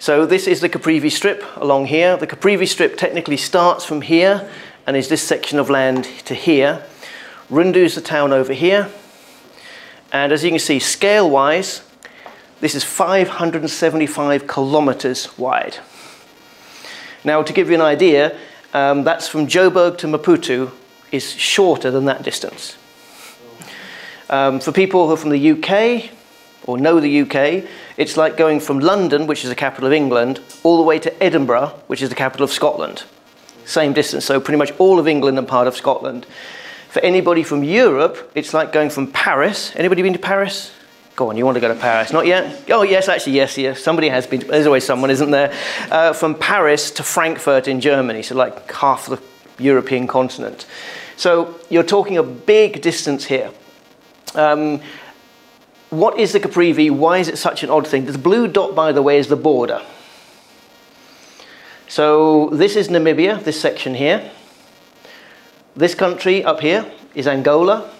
So this is the Caprivi Strip along here. The Caprivi Strip technically starts from here and is this section of land to here. Rundu's the town over here. And as you can see, scale-wise, this is 575 kilometers wide. Now, to give you an idea, that's from Joburg to Maputo is shorter than that distance. For people who are from the UK, or know the UK, it's like going from London, which is the capital of England, all the way to Edinburgh, which is the capital of Scotland. Same distance, so pretty much all of England and part of Scotland. For anybody from Europe, it's like going from Paris. Anybody been to Paris? Go on, you want to go to Paris? Not yet? Oh, yes, actually, yes. Somebody has been. There's always someone, isn't there? From Paris to Frankfurt in Germany, so like half the European continent. So you're talking a big distance here. What is the Caprivi? Why is it such an odd thing? The blue dot, by the way, is the border. So this is Namibia, this section here. This country up here is Angola.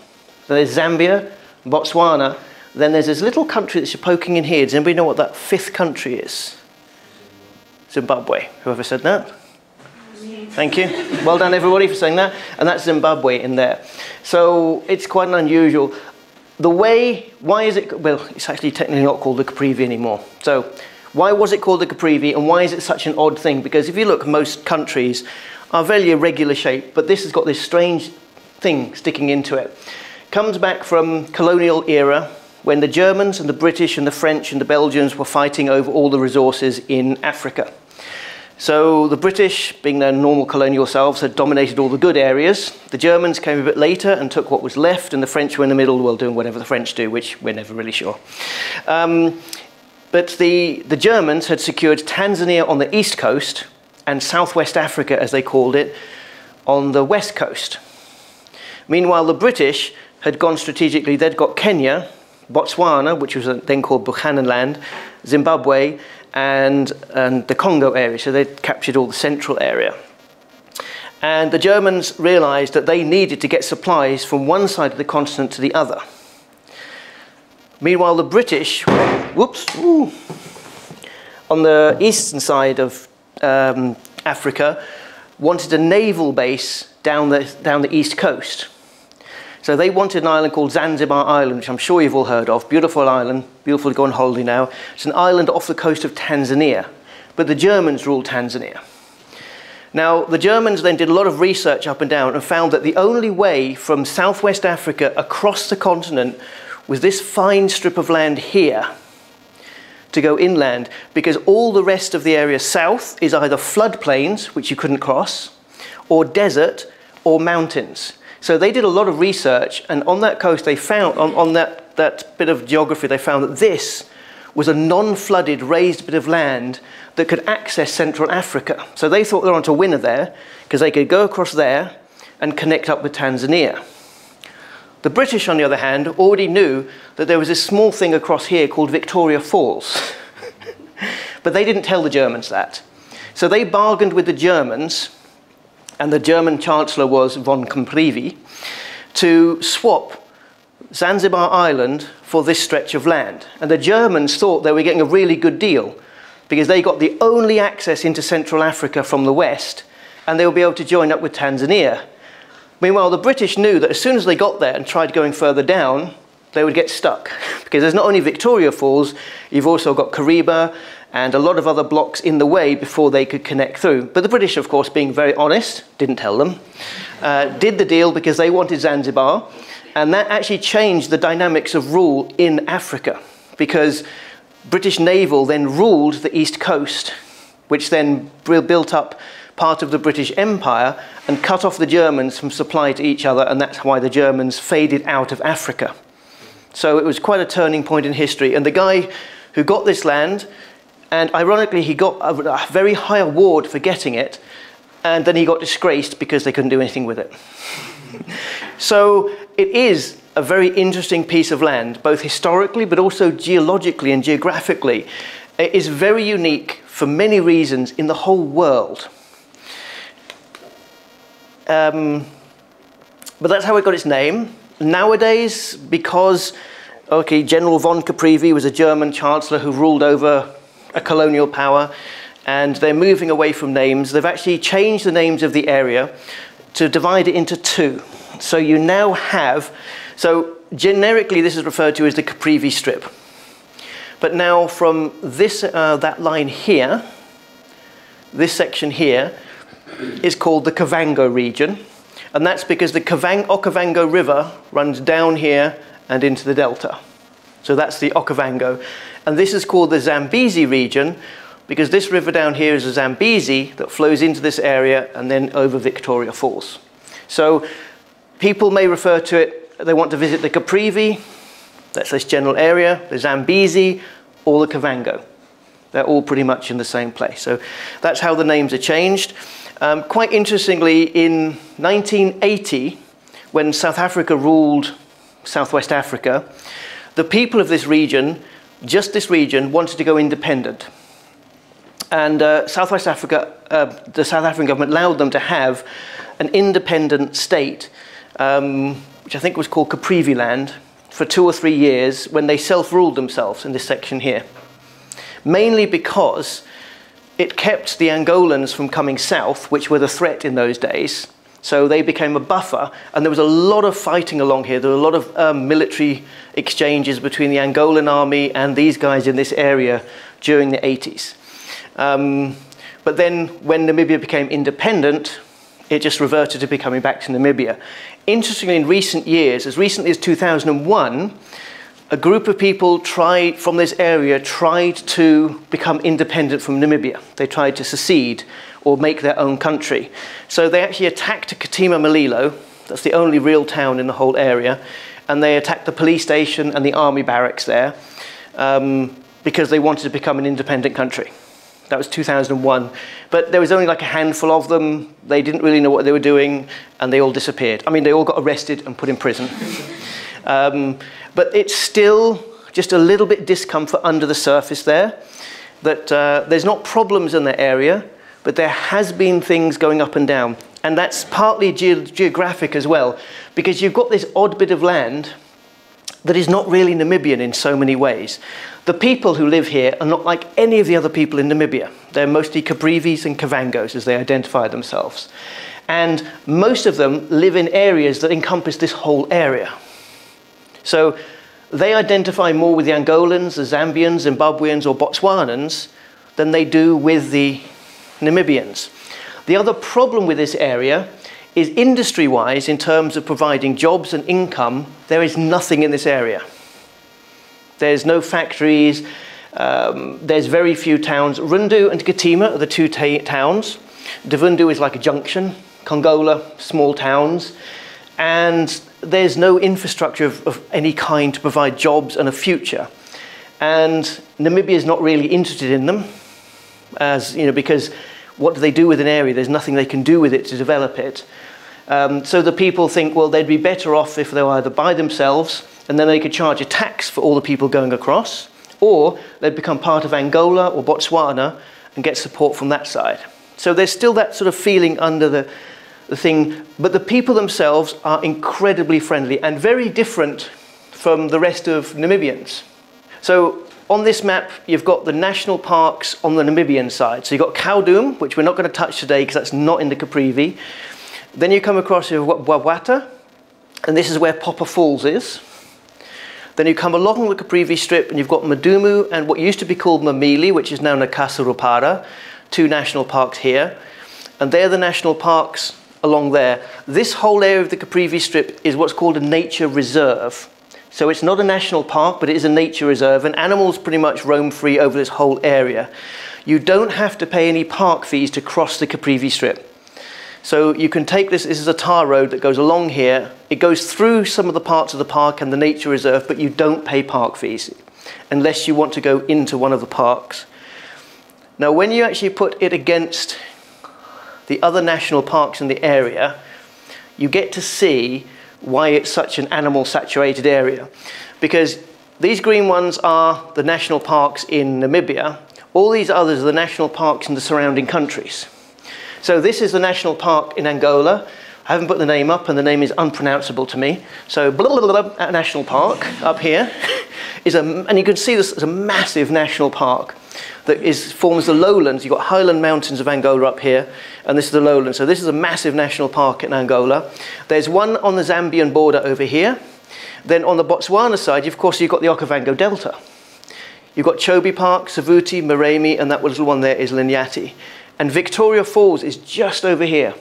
Then there's Zambia, Botswana. Then there's this little country that you're poking in here. Does anybody know what that fifth country is? Zimbabwe. Whoever said that? Thank you. Well done, everybody, for saying that. And that's Zimbabwe in there. So it's quite an unusual. Why is it, well, it's actually technically not called the Caprivi anymore. So why was it called the Caprivi, and why is it such an odd thing? Because if you look, most countries are very irregular shape, but this has got this strange thing sticking into it. Comes back from colonial era, when the Germans and the British and the French and the Belgians were fighting over all the resources in Africa. So the British, being their normal colonial selves, had dominated all the good areas. The Germans came a bit later and took what was left, and the French were in the middle, well, doing whatever the French do, which we're never really sure. But the Germans had secured Tanzania on the east coast and Southwest Africa, as they called it, on the west coast. Meanwhile, the British had gone strategically. They'd got Kenya, Botswana, which was then called Buchananland, Zimbabwe, and the Congo area, so they'd captured all the central area. And the Germans realized that they needed to get supplies from one side of the continent to the other. Meanwhile, the British, on the eastern side of Africa, wanted a naval base down the east coast. So they wanted an island called Zanzibar Island, which I'm sure you've all heard of. Beautiful island, beautiful to go on holiday now. It's an island off the coast of Tanzania, but the Germans ruled Tanzania. Now, the Germans then did a lot of research up and down and found that the only way from Southwest Africa across the continent was this fine strip of land here to go inland, because all the rest of the area south is either floodplains, which you couldn't cross, or desert, or mountains. So they did a lot of research, and on that coast they found, on that bit of geography, they found that this was a non-flooded raised bit of land that could access Central Africa. So they thought they were onto a winner there, because they could go across there and connect up with Tanzania. The British, on the other hand, already knew that there was this small thing across here called Victoria Falls. But they didn't tell the Germans that. So they bargained with the Germans, and the German Chancellor was von Caprivi, to swap Zanzibar Island for this stretch of land. And the Germans thought they were getting a really good deal, because they got the only access into Central Africa from the west, and they would be able to join up with Tanzania. Meanwhile, the British knew that as soon as they got there and tried going further down, they would get stuck. Because there's not only Victoria Falls, you've also got Kariba and a lot of other blocks in the way before they could connect through. But the British, of course, being very honest, didn't tell them, did the deal because they wanted Zanzibar, and that actually changed the dynamics of rule in Africa, because British naval then ruled the east coast, which then built up part of the British Empire and cut off the Germans from supply to each other, and that's why the Germans faded out of Africa. So it was quite a turning point in history, and the guy who got this land, and ironically he got a very high award for getting it, and then he got disgraced because they couldn't do anything with it. So it is a very interesting piece of land, both historically but also geologically and geographically. It is very unique for many reasons in the whole world. But that's how it got its name. Nowadays, because General von Caprivi was a German chancellor who ruled over a colonial power, and they're moving away from names. They've actually changed the names of the area to divide it into two. So you now have, so generically this is referred to as the Caprivi Strip. But now from this, that line here, this section here, is called the Kavango region. And that's because the Kavango River runs down here and into the delta. So that's the Okavango. And this is called the Zambezi region because this river down here is the Zambezi that flows into this area and then over Victoria Falls. So people may refer to it, they want to visit the Caprivi, that's this general area, the Zambezi, or the Kavango. They're all pretty much in the same place. So that's how the names are changed. Quite interestingly, in 1980, when South Africa ruled Southwest Africa, the people of this region, just this region, wanted to go independent. And Southwest Africa, the South African government allowed them to have an independent state, which I think was called Caprivi land, for 2 or 3 years when they self-ruled themselves in this section here. Mainly because it kept the Angolans from coming south, which were the threat in those days. So they became a buffer, and there was a lot of fighting along here. There were a lot of military exchanges between the Angolan army and these guys in this area during the 80s. But then when Namibia became independent, it just reverted to becoming back to Namibia. Interestingly, in recent years, as recently as 2001, a group of people from this area tried to become independent from Namibia. They tried to secede or make their own country. So they actually attacked Katima Malilo, that's the only real town in the whole area, and they attacked the police station and the army barracks there because they wanted to become an independent country. That was 2001. But there was only like a handful of them. They didn't really know what they were doing, and they all disappeared. I mean, they all got arrested and put in prison. But it's still just a little bit discomfort under the surface there, that there's not problems in the area, but there has been things going up and down. And that's partly geographic as well, because you've got this odd bit of land that is not really Namibian in so many ways. The people who live here are not like any of the other people in Namibia. They're mostly Caprivis and Kavangos, as they identify themselves. And most of them live in areas that encompass this whole area. So they identify more with the Angolans, the Zambians, Zimbabweans, or Botswanans than they do with the Namibians. The other problem with this area is industry-wise, in terms of providing jobs and income, there is nothing in this area. There's no factories, there's very few towns. Rundu and Katima are the two towns. Davundu is like a junction, Kongola, small towns, and there's no infrastructure of any kind to provide jobs and a future. And Namibia is not really interested in them, as you know, because what do they do with an area? There's nothing they can do with it to develop it. So the people think, well, they'd be better off if they were either by themselves, and then they could charge a tax for all the people going across, or they'd become part of Angola or Botswana and get support from that side. So there's still that sort of feeling under the thing, but the people themselves are incredibly friendly and very different from the rest of Namibians. So on this map, you've got the national parks on the Namibian side. So you've got Kaudum, which we're not going to touch today because that's not in the Caprivi. Then you come across Wawata, and this is where Popper Falls is. Then you come along the Caprivi Strip, and you've got Madumu and what used to be called Mamili, which is now Nakasarupara, two national parks here. And they're the national parks along there. This whole area of the Caprivi Strip is what's called a nature reserve. So it's not a national park, but it is a nature reserve, and animals pretty much roam free over this whole area. You don't have to pay any park fees to cross the Caprivi Strip. So you can take this is a tar road that goes along here. It goes through some of the parts of the park and the nature reserve, but you don't pay park fees unless you want to go into one of the parks. Now, when you actually put it against the other national parks in the area, you get to see why it's such an animal-saturated area. Because these green ones are the national parks in Namibia. All these others are the national parks in the surrounding countries. So this is the national park in Angola. I haven't put the name up, and the name is unpronounceable to me. So National Park up here is and you can see this as a massive national park. that forms the lowlands. You've got highland mountains of Angola up here, and this is the lowlands. So this is a massive national park in Angola. There's one on the Zambian border over here. Then on the Botswana side, of course, you've got the Okavango Delta. You've got Chobe Park, Savuti, Maremi, and that little one there is Linyati. And Victoria Falls is just over here.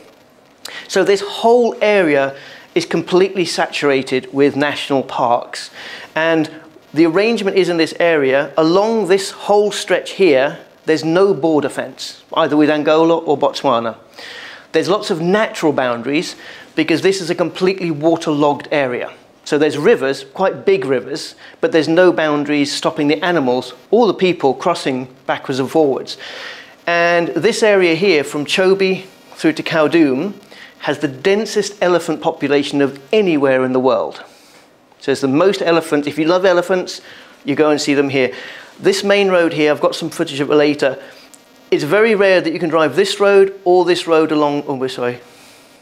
So this whole area is completely saturated with national parks. And the arrangement is in this area, along this whole stretch here, there's no border fence, either with Angola or Botswana. There's lots of natural boundaries because this is a completely waterlogged area. So there's rivers, quite big rivers, but there's no boundaries stopping the animals or the people crossing backwards and forwards. And this area here, from Chobe through to Khartoum, has the densest elephant population of anywhere in the world. So it's the most elephants. If you love elephants, you go and see them here. This main road here, I've got some footage of it later. It's very rare that you can drive this road or this road along,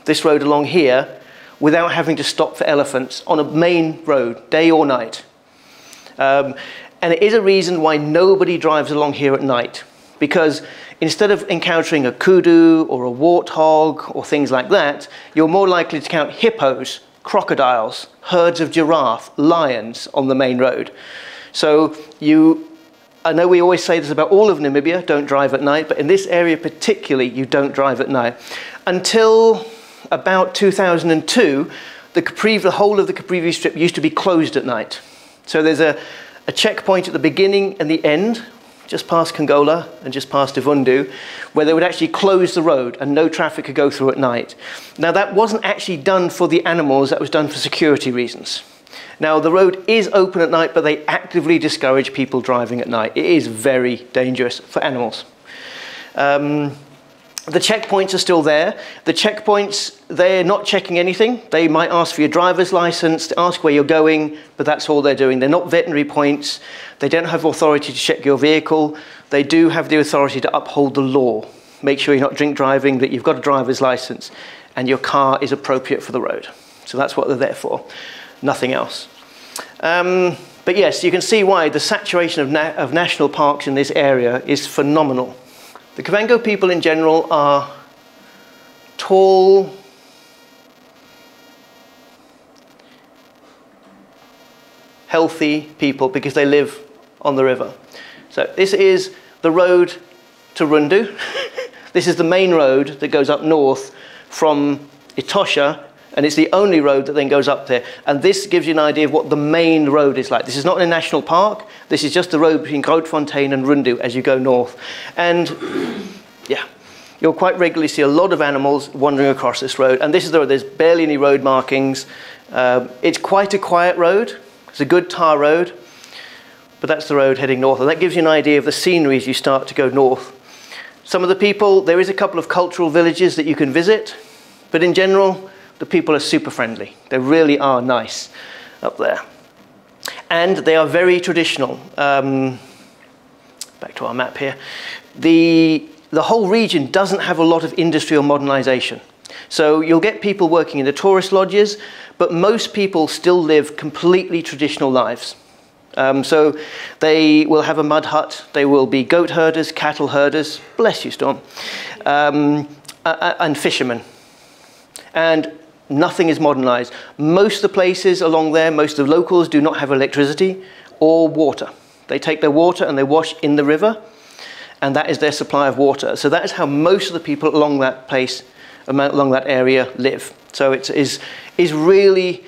this road along here without having to stop for elephants on a main road, day or night. And it is a reason why nobody drives along here at night, because instead of encountering a kudu or a warthog or things like that, you're more likely to count hippos, crocodiles, herds of giraffe, lions on the main road. So I know we always say this about all of Namibia, don't drive at night, but in this area particularly, you don't drive at night. Until about 2002, the whole of the Caprivi Strip used to be closed at night. So there's a checkpoint at the beginning and the end, just past Kongola and just past Ivundu, where they would actually close the road and no traffic could go through at night. Now that wasn't actually done for the animals, that was done for security reasons. Now the road is open at night, but they actively discourage people driving at night. It is very dangerous for animals. The checkpoints are still there. The checkpoints, they're not checking anything. They might ask for your driver's license, to ask where you're going, but that's all they're doing. They're not veterinary points. They don't have authority to check your vehicle. They do have the authority to uphold the law. Make sure you're not drink driving, that you've got a driver's license, and your car is appropriate for the road. So that's what they're there for, nothing else. But yes, you can see why the saturation of national parks in this area is phenomenal. The Kavango people in general are tall, healthy people because they live on the river. So this is the road to Rundu. This is the main road that goes up north from Etosha, and it's the only road that then goes up there. And this gives you an idea of what the main road is like. This is not in a national park. This is just the road between Grootfontein and Rundu as you go north. And yeah, you'll quite regularly see a lot of animals wandering across this road. And this is the road. There's barely any road markings. It's quite a quiet road. It's a good tar road. But that's the road heading north. And that gives you an idea of the scenery as you start to go north. Some of the people, there is a couple of cultural villages that you can visit. But in general, the people are super friendly. They really are nice up there. And they are very traditional. Back to our map here. The whole region doesn't have a lot of industry or modernization. So you'll get people working in the tourist lodges, but most people still live completely traditional lives. So they will have a mud hut. They will be goat herders, cattle herders, bless you, Storm, and fishermen. And nothing is modernized. Most of the places along there, most of the locals do not have electricity or water. They take their water and they wash in the river, and that is their supply of water. So that is how most of the people along that place, along that area live. So it is really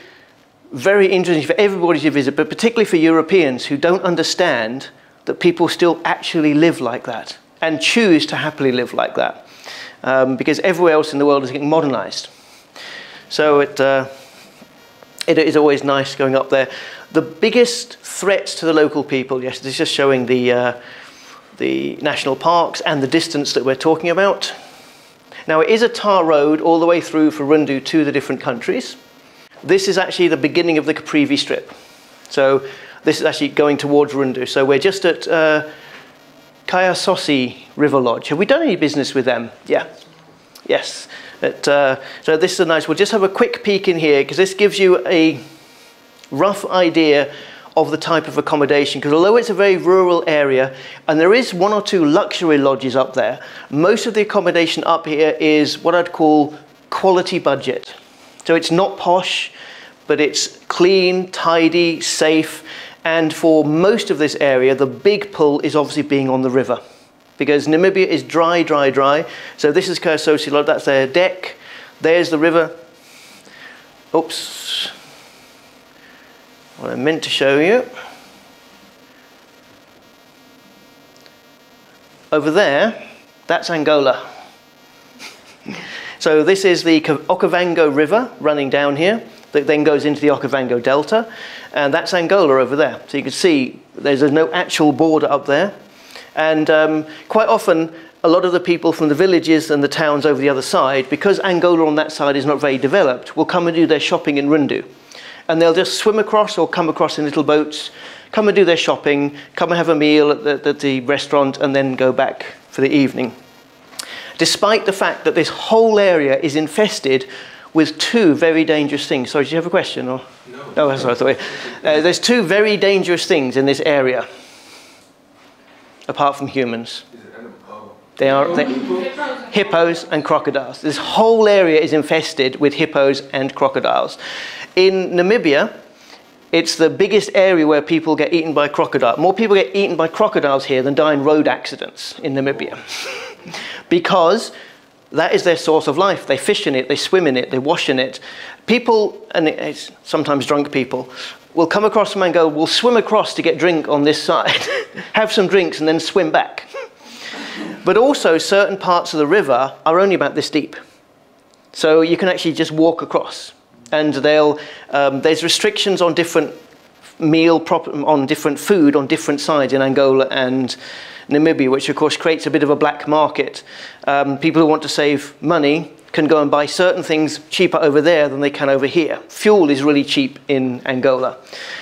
very interesting for everybody to visit, but particularly for Europeans who don't understand that people still actually live like that and choose to happily live like that, because everywhere else in the world is getting modernized. So it is always nice going up there. The biggest threats to the local people, yes, this is just showing the national parks and the distance that we're talking about. Now it is a tar road all the way through for Rundu to the different countries. This is actually the beginning of the Caprivi Strip. So this is actually going towards Rundu. So we're just at Kayasosi River Lodge. Have we done any business with them? Yeah. Yes. So this is a nice, we'll just have a quick peek in here because this gives you a rough idea of the type of accommodation, because although it's a very rural area, and there is 1 or 2 luxury lodges up there, most of the accommodation up here is what I'd call quality budget. So it's not posh, but it's clean, tidy, safe, and for most of this area, the big pull is obviously being on the river, because Namibia is dry, dry, dry. So this is Kursosi Lodge, that's their deck. There's the river. Oops. What I meant to show you. Over there, that's Angola. So this is the Okavango River running down here that then goes into the Okavango Delta, and that's Angola over there. So you can see there's no actual border up there. And quite often, a lot of the people from the villages and the towns over the other side, because Angola on that side is not very developed, will come and do their shopping in Rundu. And they'll just swim across or come across in little boats, come and do their shopping, come and have a meal at the restaurant, and then go back for the evening. Despite the fact that this whole area is infested with 2 very dangerous things. Sorry, did you have a question? Or? No. Oh, that's what I thought. There's 2 very dangerous things in this area, apart from humans. They are hippos and crocodiles. This whole area is infested with hippos and crocodiles. In Namibia, it's the biggest area where people get eaten by crocodile. More people get eaten by crocodiles here than die in road accidents in Namibia. Because that is their source of life. They fish in it, they swim in it, they wash in it. People, and it's sometimes drunk people, will come across from Angola, will swim across to get drink on this side, have some drinks and then swim back. But also certain parts of the river are only about this deep. So you can actually just walk across. And there's restrictions on different on different food on different sides in Angola and Namibia, which of course creates a bit of a black market. People who want to save money can go and buy certain things cheaper over there than they can over here. Fuel is really cheap in Angola.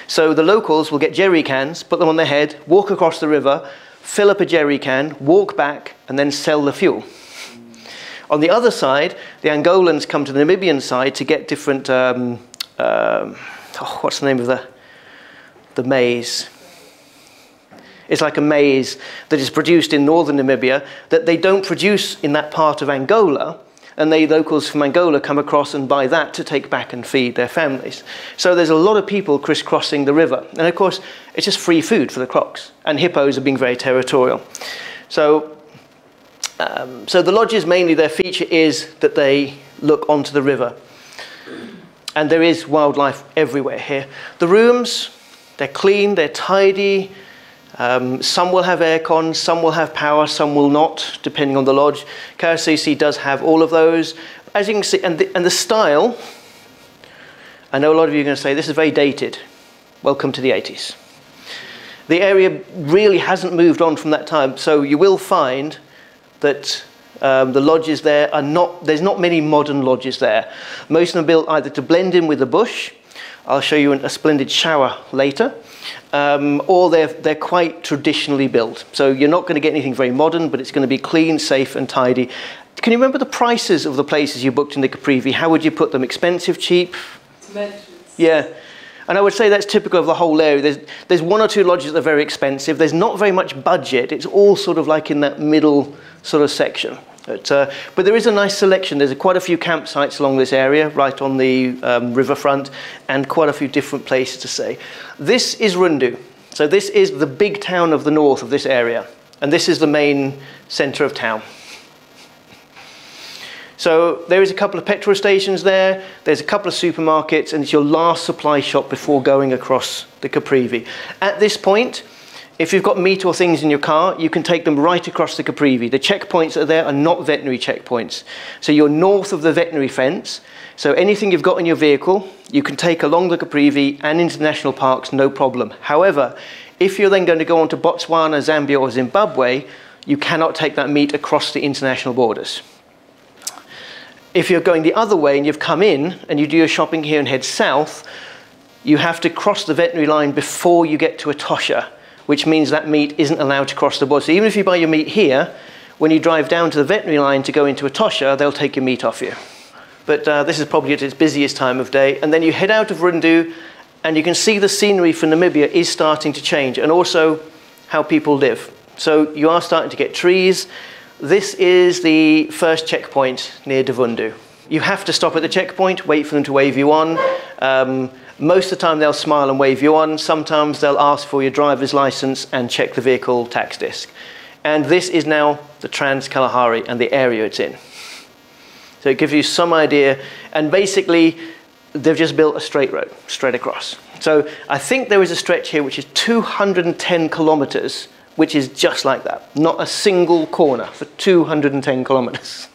So the locals will get jerry cans, put them on their head, walk across the river, fill up a jerry can, walk back, and then sell the fuel. On the other side, the Angolans come to the Namibian side to get different, what's the name of the maize? It's like a maize that is produced in northern Namibia that they don't produce in that part of Angola, and the locals from Angola come across and buy that to take back and feed their families. So there's a lot of people crisscrossing the river. And of course, it's just free food for the crocs, and hippos are being very territorial. So the lodges, mainly their feature is that they look onto the river. And there is wildlife everywhere here. The rooms, they're clean, they're tidy. Some will have aircon, some will have power, some will not, depending on the lodge. KRCC does have all of those. As you can see, and the style, I know a lot of you are going to say, this is very dated. Welcome to the 80s. The area really hasn't moved on from that time, so you will find that the lodges there are there's not many modern lodges there. Most of them are built either to blend in with the bush, I'll show you a splendid shower later, or they're quite traditionally built. So you're not going to get anything very modern, but it's going to be clean, safe and tidy. Can you remember the prices of the places you booked in the Caprivi? How would you put them? Expensive, cheap? Yeah. And I would say that's typical of the whole area. There's 1 or 2 lodges that are very expensive. There's not very much budget. It's all sort of like in that middle sort of section. But there is a nice selection. There's quite a few campsites along this area, right on the riverfront, and quite a few different places to stay. This is Rundu. So this is the big town of the north of this area. And this is the main centre of town. So there is a couple of petrol stations there, there's a couple of supermarkets, and it's your last supply shop before going across the Caprivi. At this point, if you've got meat or things in your car, you can take them right across the Caprivi. The checkpoints that are there are not veterinary checkpoints. So you're north of the veterinary fence, so anything you've got in your vehicle, you can take along the Caprivi and into national parks, no problem. However, if you're then going to go on to Botswana, Zambia or Zimbabwe, you cannot take that meat across the international borders. If you're going the other way and you've come in and you do your shopping here and head south, you have to cross the veterinary line before you get to Etosha, which means that meat isn't allowed to cross the border. So even if you buy your meat here, when you drive down to the veterinary line to go into Etosha, they'll take your meat off you. But this is probably at its busiest time of day. And then you head out of Rundu And you can see the scenery for Namibia is starting to change, and also how people live. So you are starting to get trees. This is the first checkpoint near Davundu. You have to stop at the checkpoint, wait for them to wave you on. Most of the time they'll smile and wave you on. Sometimes they'll ask for your driver's license and check the vehicle tax disc. And this is now the Trans-Kalahari and the area it's in. So it gives you some idea. And basically, they've just built a straight road, straight across. So I think there is a stretch here which is 210 kilometers, which is just like that. Not a single corner for 210 kilometers.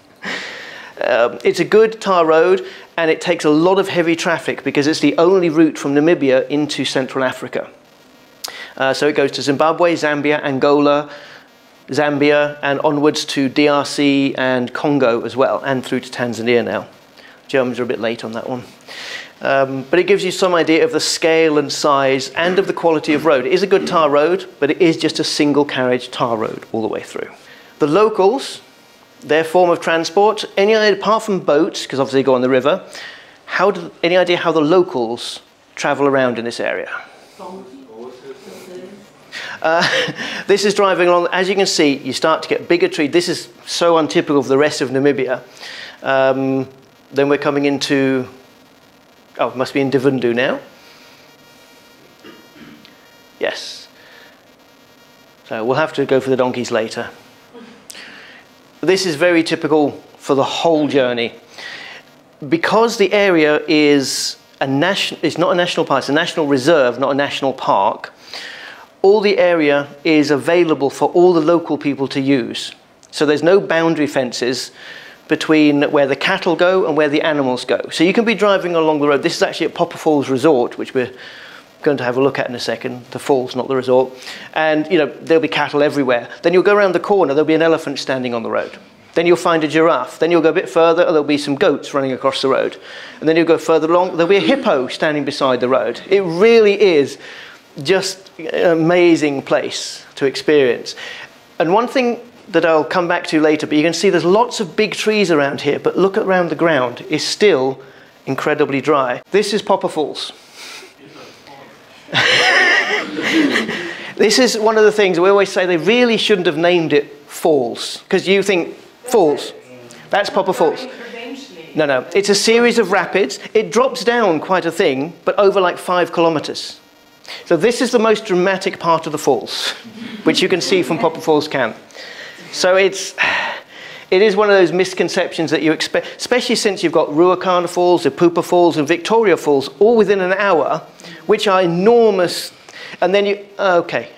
It's a good tar road, and it takes a lot of heavy traffic because it's the only route from Namibia into Central Africa. So it goes to Zimbabwe, Zambia, Angola, Zambia, and onwards to DRC and Congo as well, and through to Tanzania now. Germans are a bit late on that one. But it gives you some idea of the scale and size and of the quality of road. It is a good tar road, but it is just a single carriage tar road all the way through. The locals, their form of transport, any idea, apart from boats, because obviously they go on the river, any idea how the locals travel around in this area? This is driving along. As you can see, you start to get bigger trees. This is so untypical of the rest of Namibia. Then we're coming into, oh, it must be in Davundu now. Yes. So we'll have to go for the donkeys later. This is very typical for the whole journey. Because the area is it's not a national park, it's a national reserve, not a national park. All the area is available for all the local people to use. So there's no boundary fences between where the cattle go and where the animals go. So you can be driving along the road. This is actually at Popper Falls Resort, which we're going to have a look at in a second. The falls, not the resort. And you know, there'll be cattle everywhere. Then you'll go around the corner, there'll be an elephant standing on the road. Then you'll find a giraffe. Then you'll go a bit further, and there'll be some goats running across the road. And then you'll go further along, there'll be a hippo standing beside the road. It really is just an amazing place to experience. And one thing that I'll come back to later, but you can see there's lots of big trees around here, but look around the ground, it's still incredibly dry. This is Popper Falls. This is one of the things we always say they really shouldn't have named it Falls, because you think Falls. That's Popper Falls. No, no, it's a series of rapids. It drops down quite a thing, but over like 5 kilometers. So this is the most dramatic part of the falls, which you can see from Popper Falls Camp. So it is one of those misconceptions that you expect, especially since you've got Ruacana Falls, Ipupa Falls, and Victoria Falls, all within an hour, which are enormous. And then you, okay.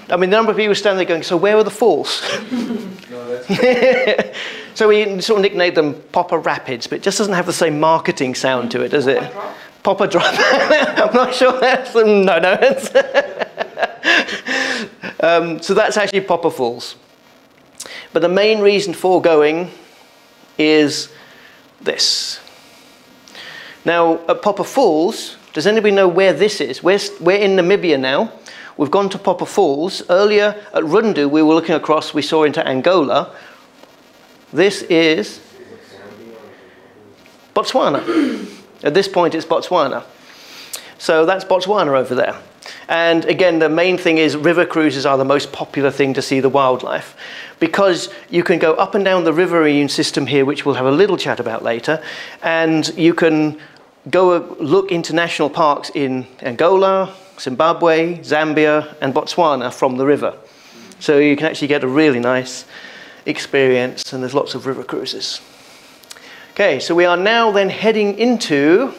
I mean, the number of people standing there going, so where are the falls? No, that's so we sort of nicknamed them Popper Rapids, but it just doesn't have the same marketing sound to it, does it? Popper Drop. I'm not sure that's, no. So that's actually Popper Falls. But the main reason for going is this. Now, at Popper Falls, does anybody know where this is? We're in Namibia now. We've gone to Popper Falls. Earlier at Rundu, we were looking across, we saw into Angola. This is Botswana. At this point, it's Botswana. So that's Botswana over there. And again, the main thing is river cruises are the most popular thing to see the wildlife, because you can go up and down the riverine system here, which we'll have a little chat about later, and you can go look into national parks in Angola, Zimbabwe, Zambia, and Botswana from the river. So you can actually get a really nice experience, and there's lots of river cruises. Okay, so we are now then heading into,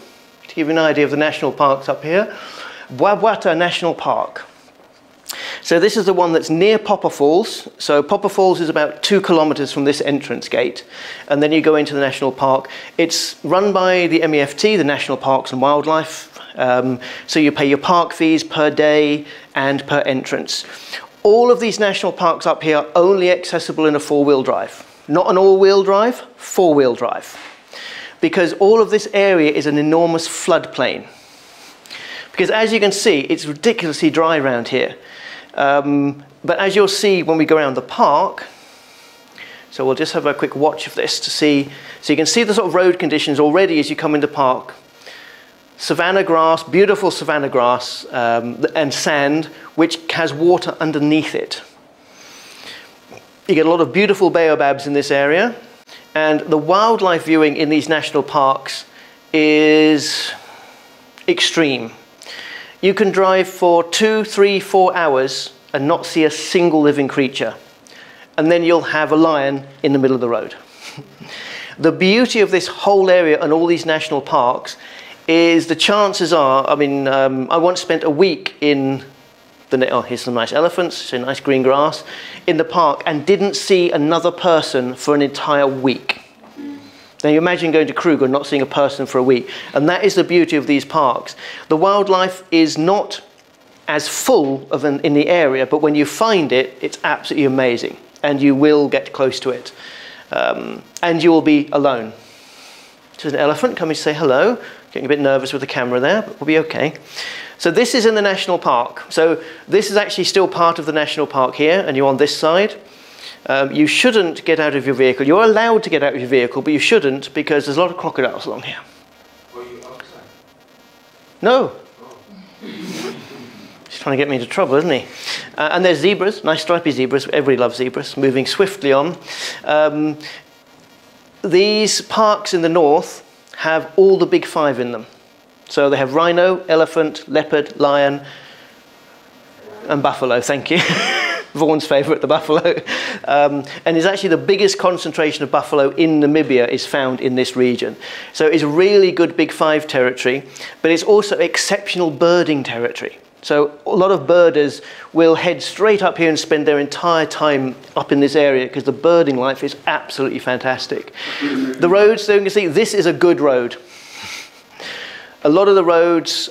to give you an idea of the national parks up here, Bwabwata National Park. So this is the one that's near Popper Falls. So Popper Falls is about 2 kilometers from this entrance gate, and then you go into the national park. It's run by the MEFT, the National Parks and Wildlife. So you pay your park fees per day and per entrance. All of these national parks up here are only accessible in a 4-wheel drive. Not an all-wheel drive, 4-wheel drive. Because all of this area is an enormous floodplain. Because as you can see, it's ridiculously dry around here. But as you'll see when we go around the park, so we'll just have a quick watch of this to see, so you can see the sort of road conditions already as you come into park. savanna grass, beautiful savanna grass, and sand, which has water underneath it. You get a lot of beautiful baobabs in this area, and the wildlife viewing in these national parks is extreme. You can drive for 2, 3, 4 hours and not see a single living creature, and then you'll have a lion in the middle of the road. The beauty of this whole area and all these national parks is the chances are, I mean, I once spent a week in oh, here's some nice elephants, some nice green grass, in the park, and didn't see another person for an entire week. Now you imagine going to Kruger and not seeing a person for a week. And that is the beauty of these parks. The wildlife is not as full of in the area, but when you find it, it's absolutely amazing. And you will get close to it. And you will be alone. There's an elephant coming to say hello. Getting a bit nervous with the camera there, but we'll be okay. So this is in the national park. So this is actually still part of the national park here, and you're on this side. You shouldn't get out of your vehicle. You're allowed to get out of your vehicle, but you shouldn't because there's a lot of crocodiles along here. Were you outside? No. Oh. He's trying to get me into trouble, isn't he? And there's zebras, nice stripy zebras. Everybody loves zebras, moving swiftly on. These parks in the north have all the big 5 in them. So they have rhino, elephant, leopard, lion, and buffalo, thank you. Vaughan's favourite, the buffalo. And it's actually the biggest concentration of buffalo in Namibia is found in this region. So it's really good big 5 territory, but it's also exceptional birding territory. So a lot of birders will head straight up here and spend their entire time up in this area because the birding life is absolutely fantastic. The roads, so you can see, this is a good road. A lot of the roads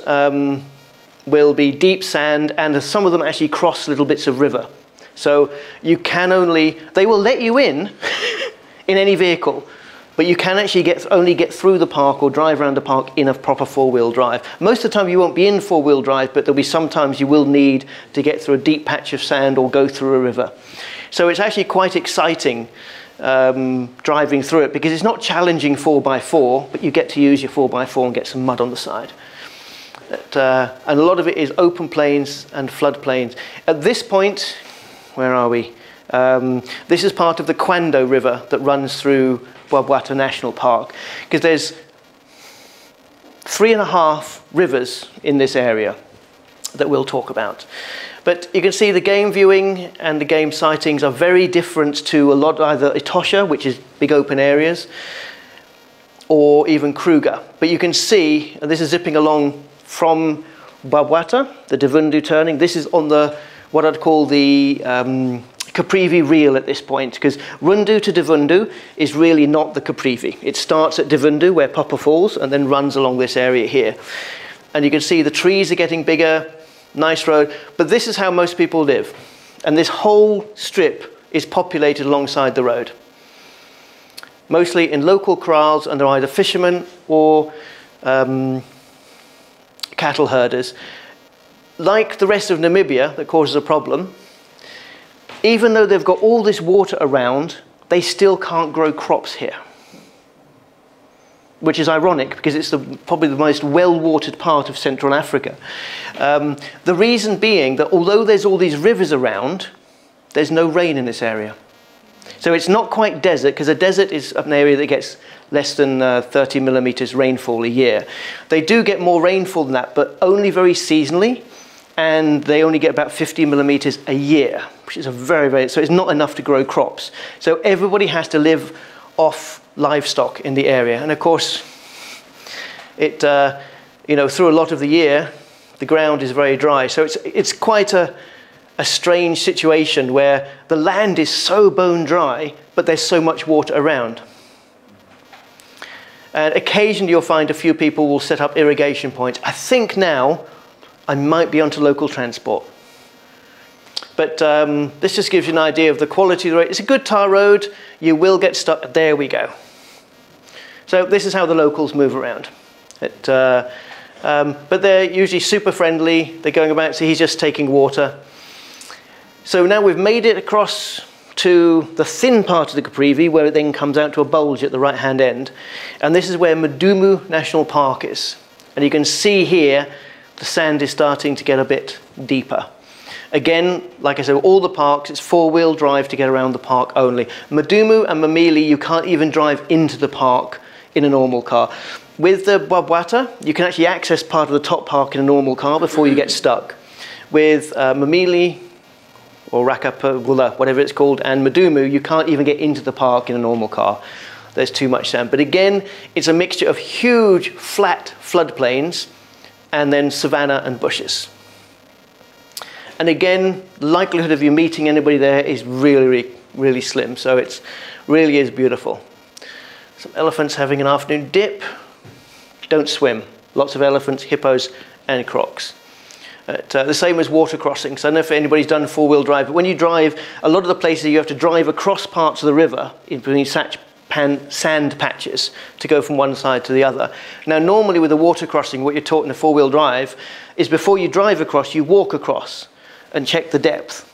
will be deep sand, and some of them actually cross little bits of river. So you can only, they will let you in any vehicle, but you can actually only get through the park or drive around the park in a proper 4-wheel drive. Most of the time you won't be in 4-wheel drive, but there'll be sometimes you will need to get through a deep patch of sand or go through a river. So it's actually quite exciting driving through it because it's not challenging 4x4, but you get to use your 4x4 and get some mud on the side. And a lot of it is open plains and floodplains. At this point, where are we? This is part of the Kwando River that runs through Bwabwata National Park, because there's 3.5 rivers in this area that we'll talk about. But you can see the game viewing and the game sightings are very different to a lot, either Etosha, which is big open areas, or even Kruger. But you can see, and this is zipping along from Bwabwata, the Divundu turning. This is on the, what I'd call the Caprivi reel at this point, because Rundu to Divundu is really not the Caprivi. It starts at Divundu, where Papa falls, and then runs along this area here. And you can see the trees are getting bigger, nice road, but this is how most people live. And this whole strip is populated alongside the road. Mostly in local kraals, and they're either fishermen or cattle herders. Like the rest of Namibia, that causes a problem, even though they've got all this water around, they still can't grow crops here. Which is ironic, because it's probably the most well-watered part of Central Africa. The reason being that although there's all these rivers around, there's no rain in this area. So it's not quite desert, because a desert is an area that gets less than 30 millimeters rainfall a year. They do get more rainfall than that, but only very seasonally, and they only get about 50 millimeters a year, which is a very, so it's not enough to grow crops. So everybody has to live off livestock in the area. And of course, it, through a lot of the year, the ground is very dry. So it's quite a strange situation where the land is so bone dry, but there's so much water around. And occasionally you'll find a few people will set up irrigation points. I think now I might be onto local transport. But this just gives you an idea of the quality of the road. It's a good tar road. You will get stuck. There we go. So this is how the locals move around. But they're usually super friendly. They're going about, so he's just taking water. So now we've made it across to the thin part of the Caprivi, where it then comes out to a bulge at the right-hand end. And this is where Mudumu National Park is. And you can see here, the sand is starting to get a bit deeper. Again, like I said, all the parks, it's four-wheel drive to get around the park only. Mudumu and Mamili, you can't even drive into the park in a normal car. With the Bwabwata, you can actually access part of the top park in a normal car before you get stuck. With Mamili, or Rakapagula, whatever it's called, and Mudumu, you can't even get into the park in a normal car. There's too much sand. But again, it's a mixture of huge, flat floodplains and then savanna and bushes. And again, the likelihood of you meeting anybody there is really, really, really slim. So it really is beautiful. Some elephants having an afternoon dip. Don't swim. Lots of elephants, hippos, and crocs. The same as water crossings. I don't know if anybody's done four-wheel drive, but when you drive, a lot of the places you have to drive across parts of the river in between sand patches to go from one side to the other. Now, normally with a water crossing, what you're taught in a four-wheel drive is before you drive across, you walk across and check the depth.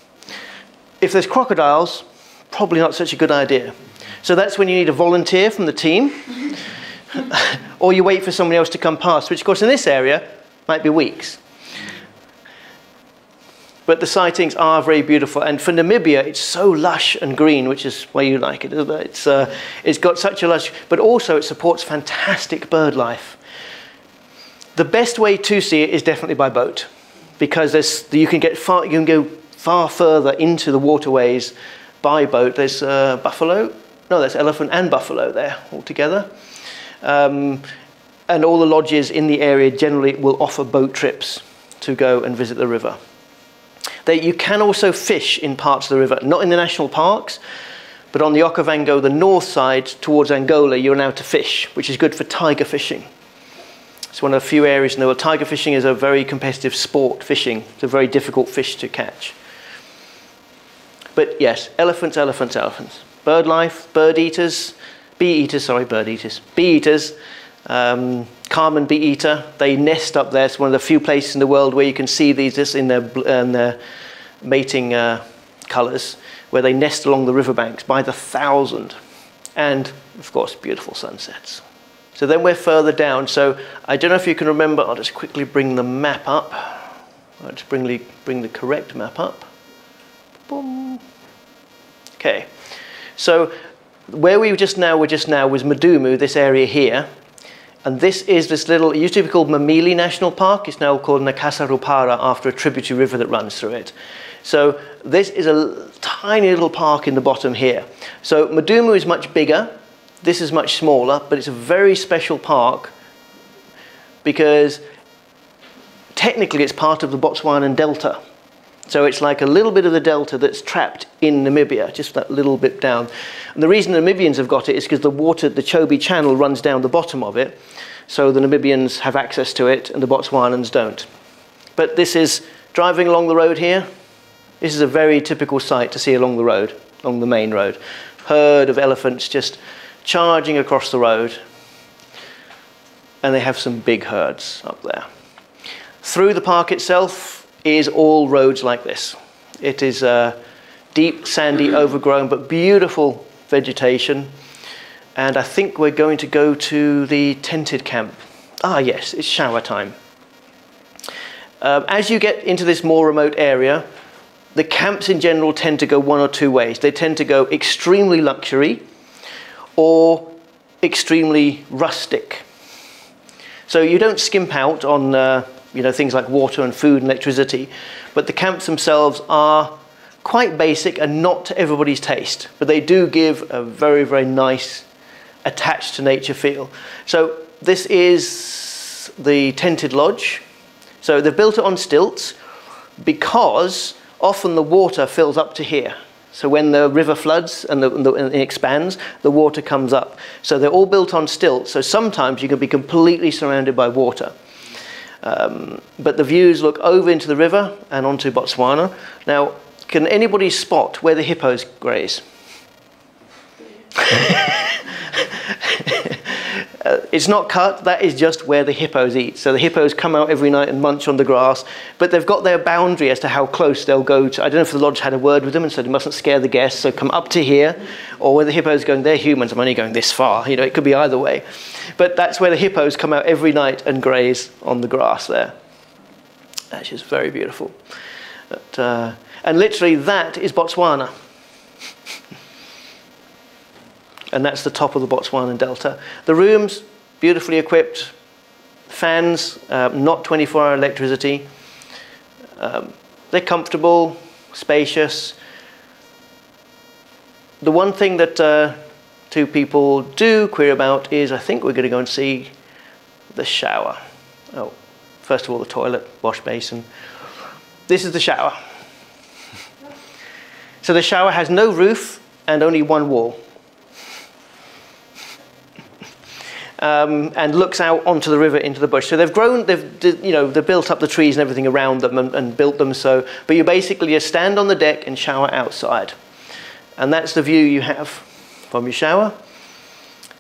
If there's crocodiles, probably not such a good idea. So that's when you need a volunteer from the team, or you wait for somebody else to come past, which of course in this area might be weeks. But the sightings are very beautiful, and for Namibia, it's so lush and green, which is why you like it, isn't it? It's got such a lush, but also it supports fantastic bird life. The best way to see it is definitely by boat, because you can go far further into the waterways by boat. There's buffalo, no, there's elephant and buffalo there all together. And all the lodges in the area generally will offer boat trips to go and visit the river. You can also fish in parts of the river, not in the national parks, but on the Okavango, the north side towards Angola, you're allowed to fish, which is good for tiger fishing. It's one of the few areas in the world. Tiger fishing is a very competitive sport, fishing. It's a very difficult fish to catch. But yes, elephants, elephants, elephants. Bird life, bird eaters, bee eaters, sorry, bird eaters, bee eaters. Carmen bee eater, they nest up there. It's one of the few places in the world where you can see these just in their mating colours, where they nest along the riverbanks by the thousand. And, of course, beautiful sunsets. So then we're further down. So I don't know if you can remember. I'll just quickly bring the map up. I'll just bring the correct map up. Boom. Okay. So where we were just now was Mudumu, this area here. And this is this little, it used to be called Mamili National Park. It's now called Nakasarupara after a tributary river that runs through it. So this is a tiny little park in the bottom here. So Mudumu is much bigger. This is much smaller, but it's a very special park because technically it's part of the Botswanan Delta. So it's like a little bit of the delta that's trapped in Namibia, just that little bit down. And the reason the Namibians have got it is because the Chobe Channel runs down the bottom of it. So the Namibians have access to it and the Botswanans don't. But this is driving along the road here. This is a very typical sight to see along the road, along the main road. Herd of elephants just charging across the road. And they have some big herds up there. Through the park itself is all roads like this. It is deep, sandy, overgrown, but beautiful vegetation. And I think we're going to go to the tented camp. Ah, yes, it's shower time. As you get into this more remote area, the camps in general tend to go one or two ways. They tend to go extremely luxury or extremely rustic. So you don't skimp out on things like water and food and electricity, but the camps themselves are quite basic and not to everybody's taste, but they do give a very, very nice attached to nature feel. So this is the tented lodge. So they've built it on stilts because often the water fills up to here. So when the river floods and it expands, the water comes up. So they're all built on stilts. So sometimes you can be completely surrounded by water. But the views look over into the river and onto Botswana. Now, can anybody spot where the hippos graze? it's not cut, that is just where the hippos eat. So the hippos come out every night and munch on the grass, but they've got their boundary as to how close they'll go to. I don't know if the lodge had a word with them and said they mustn't scare the guests, so come up to here, or where the hippos going, they're humans, I'm only going this far. You know, it could be either way. But that's where the hippos come out every night and graze on the grass there. That's just very beautiful. But, and literally that is Botswana. And that's the top of the Botswanan Delta. The rooms, beautifully equipped, fans, not 24-hour electricity. They're comfortable, spacious. The one thing that two people do query about is, I think we're going to go and see the shower. Oh, first of all, the toilet, wash basin. This is the shower. So the shower has no roof and only one wall. And looks out onto the river into the bush. So they've grown, they've built up the trees and everything around them and built them so, but you basically just stand on the deck and shower outside. And that's the view you have from your shower.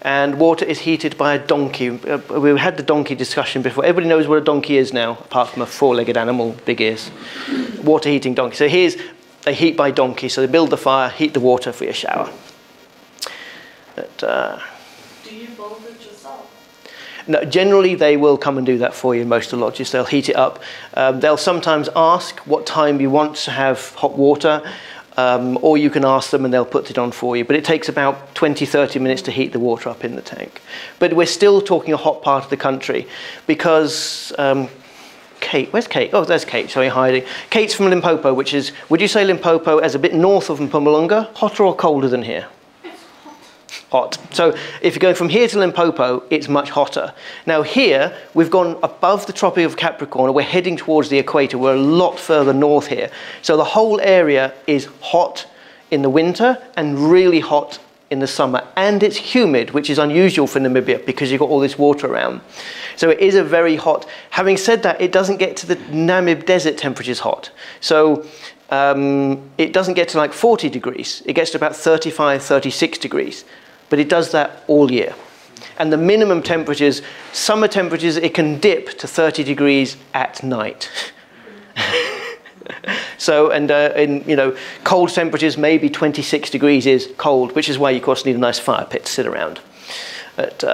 And water is heated by a donkey. We had the donkey discussion before. Everybody knows what a donkey is now, apart from a four-legged animal, big ears. Water heating donkey. So here's, they heat by donkey. So they build the fire, heat the water for your shower. But, do you build it yourself? No, generally they will come and do that for you in most of the lodges. They'll heat it up. They'll sometimes ask what time you want to have hot water, or you can ask them and they'll put it on for you. But it takes about 20-30 minutes to heat the water up in the tank. But we're still talking a hot part of the country because Kate, where's Kate? Oh, there's Kate, sorry, hiding. Kate's from Limpopo, which is, would you say Limpopo as a bit north of Mpumalanga, hotter or colder than here? Hot. So if you're going from here to Limpopo, it's much hotter. Now here, we've gone above the Tropic of Capricorn, and we're heading towards the equator. We're a lot further north here. So the whole area is hot in the winter and really hot in the summer. And it's humid, which is unusual for Namibia because you've got all this water around. So it is a very hot. Having said that, it doesn't get to the Namib desert temperatures hot. So it doesn't get to like 40 degrees. It gets to about 35, 36 degrees. But it does that all year. And the minimum temperatures, summer temperatures, it can dip to 30 degrees at night. So, and in cold temperatures, maybe 26 degrees is cold, which is why you, of course, need a nice fire pit to sit around. But,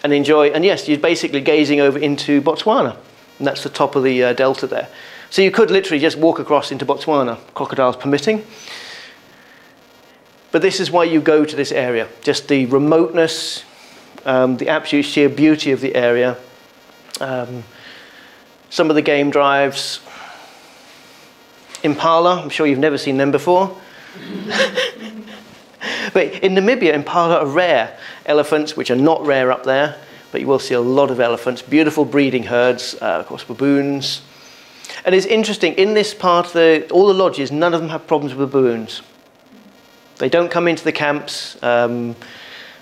and enjoy, and yes, you're basically gazing over into Botswana. And that's the top of the delta there. So you could literally just walk across into Botswana, crocodiles permitting. But this is why you go to this area, just the remoteness, the absolute sheer beauty of the area, some of the game drives. Impala, I'm sure you've never seen them before. But in Namibia, impala are rare. Elephants, which are not rare up there, but you will see a lot of elephants, beautiful breeding herds, of course baboons. And it's interesting, in this part, all the lodges, none of them have problems with baboons. They don't come into the camps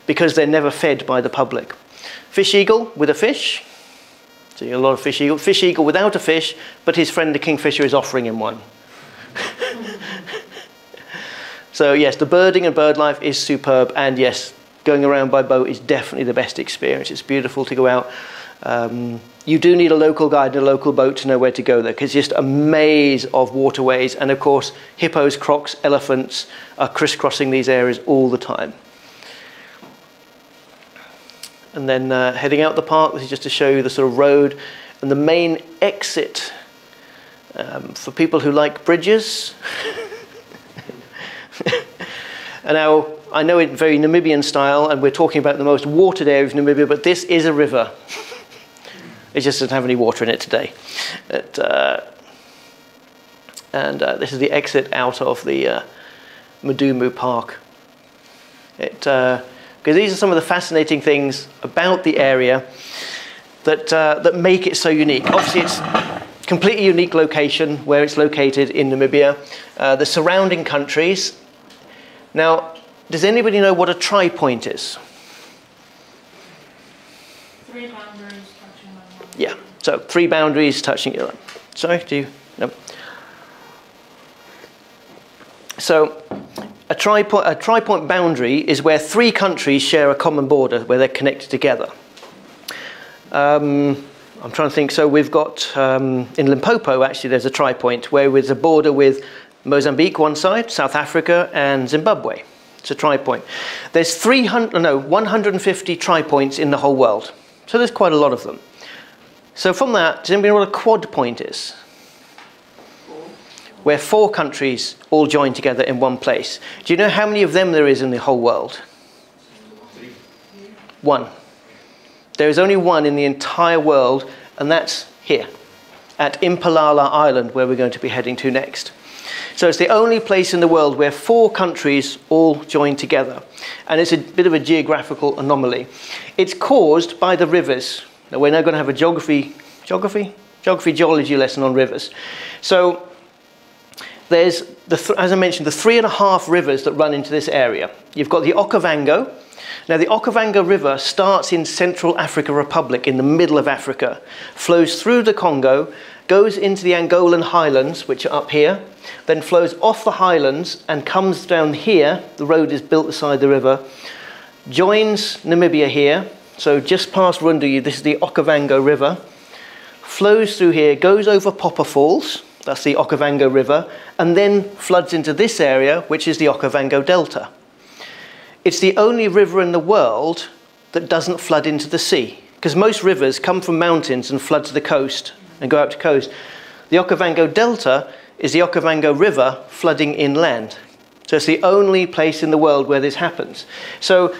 because they're never fed by the public. Fish eagle with a fish. See a lot of fish eagle. Fish eagle without a fish, but his friend the kingfisher is offering him one. So yes, the birding and bird life is superb. And yes, going around by boat is definitely the best experience. It's beautiful to go out. You do need a local guide and a local boat to know where to go there, because it's just a maze of waterways. And of course, hippos, crocs, elephants are crisscrossing these areas all the time. And then heading out the park, this is just to show you the sort of road and the main exit for people who like bridges. And now, I know it's very Namibian style, and we're talking about the most watered area of Namibia, but this is a river. It just doesn't have any water in it today. This is the exit out of the Madumu Park. Because these are some of the fascinating things about the area that make it so unique. Obviously, it's a completely unique location where it's located in Namibia. The surrounding countries. Now, does anybody know what a tri-point is? 3 boundaries touching on one. Yeah, so 3 boundaries touching each other. Sorry, do you? No. So a tri-point boundary is where three countries share a common border, where they're connected together. I'm trying to think, so we've got, in Limpopo actually there's a tri-point where there's a border with Mozambique one side, South Africa and Zimbabwe. It's a tri-point. There's 150 tri-points in the whole world. So there's quite a lot of them. So from that, does anybody know what a quad point is? Where four countries all join together in one place. Do you know how many of them there is in the whole world? 3. One. There is only one in the entire world, and that's here, at Impalala Island, where we're going to be heading to next. So it's the only place in the world where four countries all join together. And it's a bit of a geographical anomaly. It's caused by the rivers. Now we're now going to have a geology lesson on rivers. So there's, as I mentioned, the 3.5 rivers that run into this area. You've got the Okavango. Now the Okavango River starts in Central African Republic, in the middle of Africa, flows through the Congo, goes into the Angolan highlands, which are up here, then flows off the highlands and comes down here. The road is built beside the river, joins Namibia here, so just past Rundu, this is the Okavango River, flows through here, goes over Popper Falls, that's the Okavango River, and then floods into this area, which is the Okavango Delta. It's the only river in the world that doesn't flood into the sea, because most rivers come from mountains and flood to the coast and go out to coast. The Okavango Delta is the Okavango River flooding inland. So it's the only place in the world where this happens. So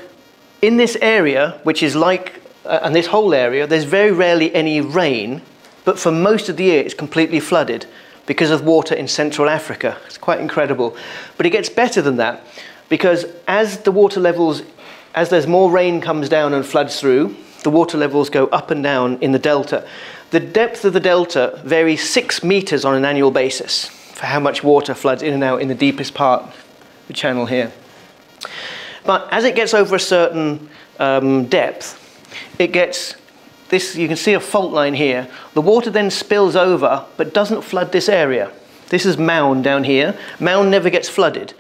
in this area, which is like, and this whole area, there's very rarely any rain, but for most of the year it's completely flooded because of water in Central Africa. It's quite incredible. But it gets better than that, because as the water levels, as there's more rain comes down and floods through, the water levels go up and down in the delta. The depth of the delta varies 6 meters on an annual basis for how much water floods in and out in the deepest part of the channel here. But as it gets over a certain depth, it gets this, you can see a fault line here. The water then spills over, but doesn't flood this area. This is Mound down here. Mound never gets flooded,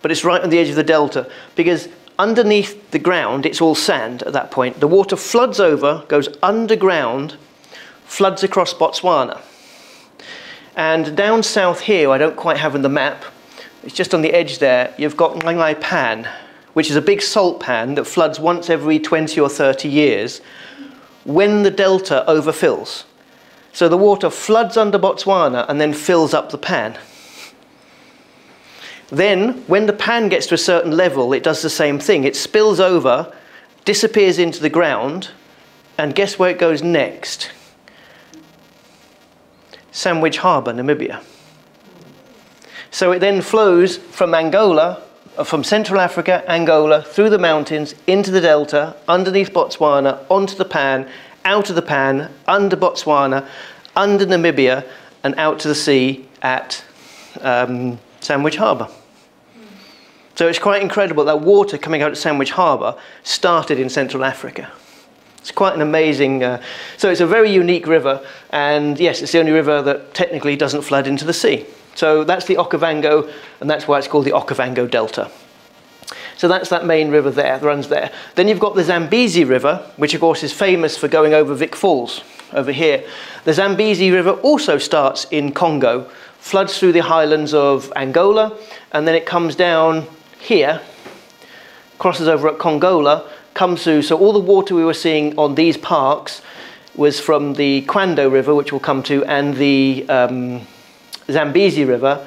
but it's right on the edge of the delta, because underneath the ground, it's all sand at that point. The water floods over, goes underground, floods across Botswana. And down south here, I don't quite have in the map, it's just on the edge there, you've got Ngai Pan, which is a big salt pan that floods once every 20 or 30 years when the delta overfills. So the water floods under Botswana and then fills up the pan. Then, when the pan gets to a certain level, it does the same thing. It spills over, disappears into the ground, and guess where it goes next? Sandwich Harbour, Namibia. So it then flows from Angola, from Central Africa, Angola, through the mountains, into the delta, underneath Botswana, onto the pan, out of the pan, under Botswana, under Namibia, and out to the sea at Sandwich Harbour. So it's quite incredible that water coming out of Sandwich Harbour started in Central Africa. It's quite an amazing, so it's a very unique river, and yes, it's the only river that technically doesn't flood into the sea. So that's the Okavango, and that's why it's called the Okavango Delta. So that's that main river there, that runs there. Then you've got the Zambezi River, which of course is famous for going over Vic Falls, over here. The Zambezi River also starts in Congo, floods through the highlands of Angola, and then it comes down here, crosses over at Congola, comes through. So all the water we were seeing on these parks was from the Kwando River, which we'll come to, and the Zambezi River,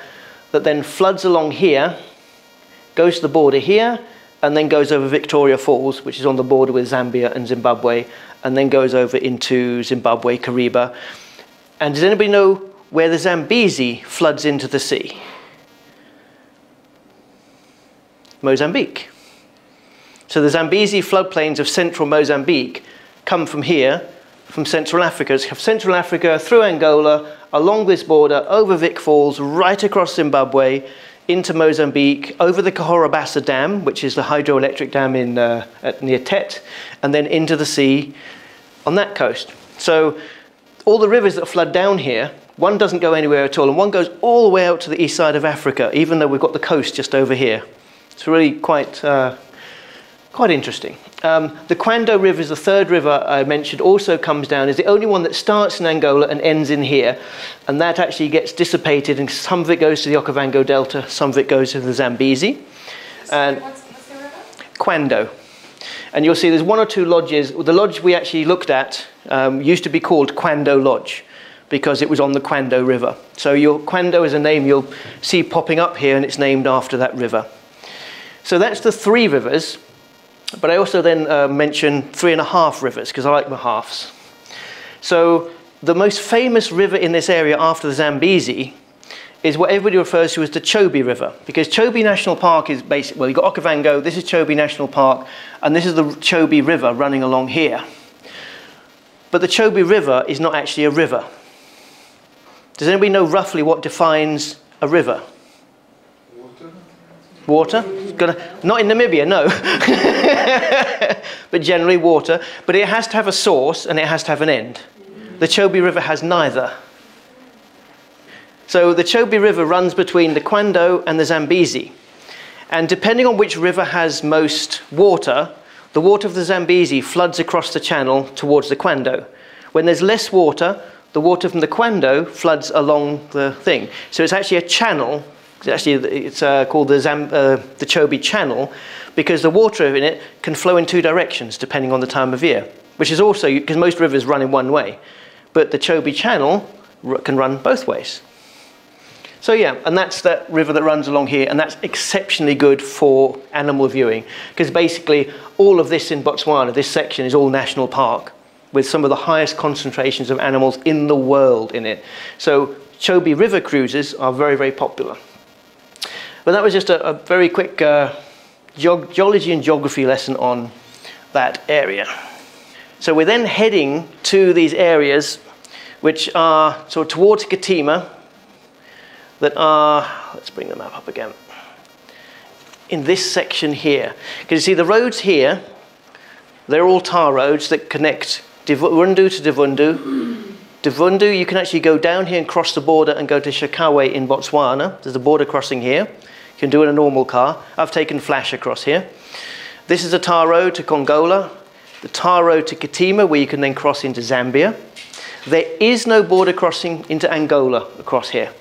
that then floods along here, goes to the border here, and then goes over Victoria Falls, which is on the border with Zambia and Zimbabwe, and then goes over into Zimbabwe, Kariba. And does anybody know where the Zambezi floods into the sea? Mozambique. So the Zambezi floodplains of central Mozambique come from here, from Central Africa. So you have Central Africa through Angola, along this border, over Vic Falls, right across Zimbabwe, into Mozambique, over the Kahorabasa Dam, which is the hydroelectric dam in, near Tet, and then into the sea on that coast. So all the rivers that flood down here, one doesn't go anywhere at all, and one goes all the way out to the east side of Africa, even though we've got the coast just over here. It's really quite interesting. The Kwando River is the third river I mentioned, also comes down. It's the only one that starts in Angola and ends in here. And that actually gets dissipated, and some of it goes to the Okavango Delta, some of it goes to the Zambezi. And What's the river? Kwando. And you'll see there's one or two lodges. The lodge we actually looked at used to be called Kwando Lodge because it was on the Kwando River. So Kwando is a name you'll see popping up here, and it's named after that river. So that's the three rivers. But I also then mention 3.5 rivers because I like my halves. So the most famous river in this area after the Zambezi is what everybody refers to as the Chobe River, because Chobe National Park is basically, well, you've got Okavango, this is Chobe National Park, and this is the Chobe River running along here. But the Chobe River is not actually a river. Does anybody know roughly what defines a river? Water? Not in Namibia, no. But generally water. But it has to have a source and it has to have an end. The Chobe River has neither. So the Chobe River runs between the Kwando and the Zambezi. And depending on which river has most water, the water of the Zambezi floods across the channel towards the Kwando. When there's less water, the water from the Kwando floods along the thing. So it's actually a channel. It's called the Chobe Channel because the water in it can flow in two directions depending on the time of year, which is also because most rivers run in one way, but the Chobe Channel can run both ways. So yeah, and that's that river that runs along here, and that's exceptionally good for animal viewing because basically all of this in Botswana, this section is all national park with some of the highest concentrations of animals in the world in it. So Chobe River cruises are very, very popular. But that was just a very quick geology and geography lesson on that area. So we're then heading to these areas which are sort of towards Katima, that are, let's bring the map up again, in this section here. Because you see the roads here, they're all tar roads that connect Divundu to Divundu. Divundu, you can actually go down here and cross the border and go to Shakawe in Botswana. There's a border crossing here. You can do it in a normal car. I've taken Flash across here. This is a tar road to Kongola, the tar road to Katima, where you can then cross into Zambia. There is no border crossing into Angola across here.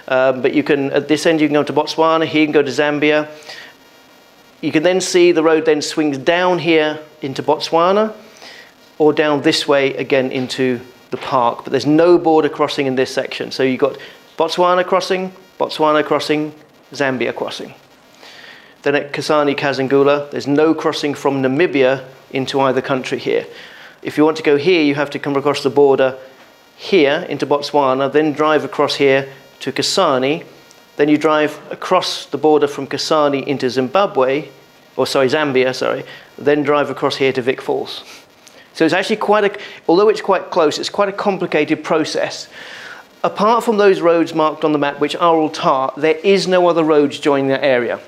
But you can, at this end, you can go to Botswana, here you can go to Zambia. You can then see the road then swings down here into Botswana, or down this way again into the park. But there's no border crossing in this section. So you've got Botswana crossing, Zambia crossing. Then at Kasane Kazangula, there's no crossing from Namibia into either country here. If you want to go here, you have to come across the border here into Botswana, then drive across here to Kasane, then you drive across the border from Kasane into Zambia, then drive across here to Vic Falls. So it's actually although it's quite close, it's quite a complicated process. Apart from those roads marked on the map, which are all tar, there is no other roads joining that area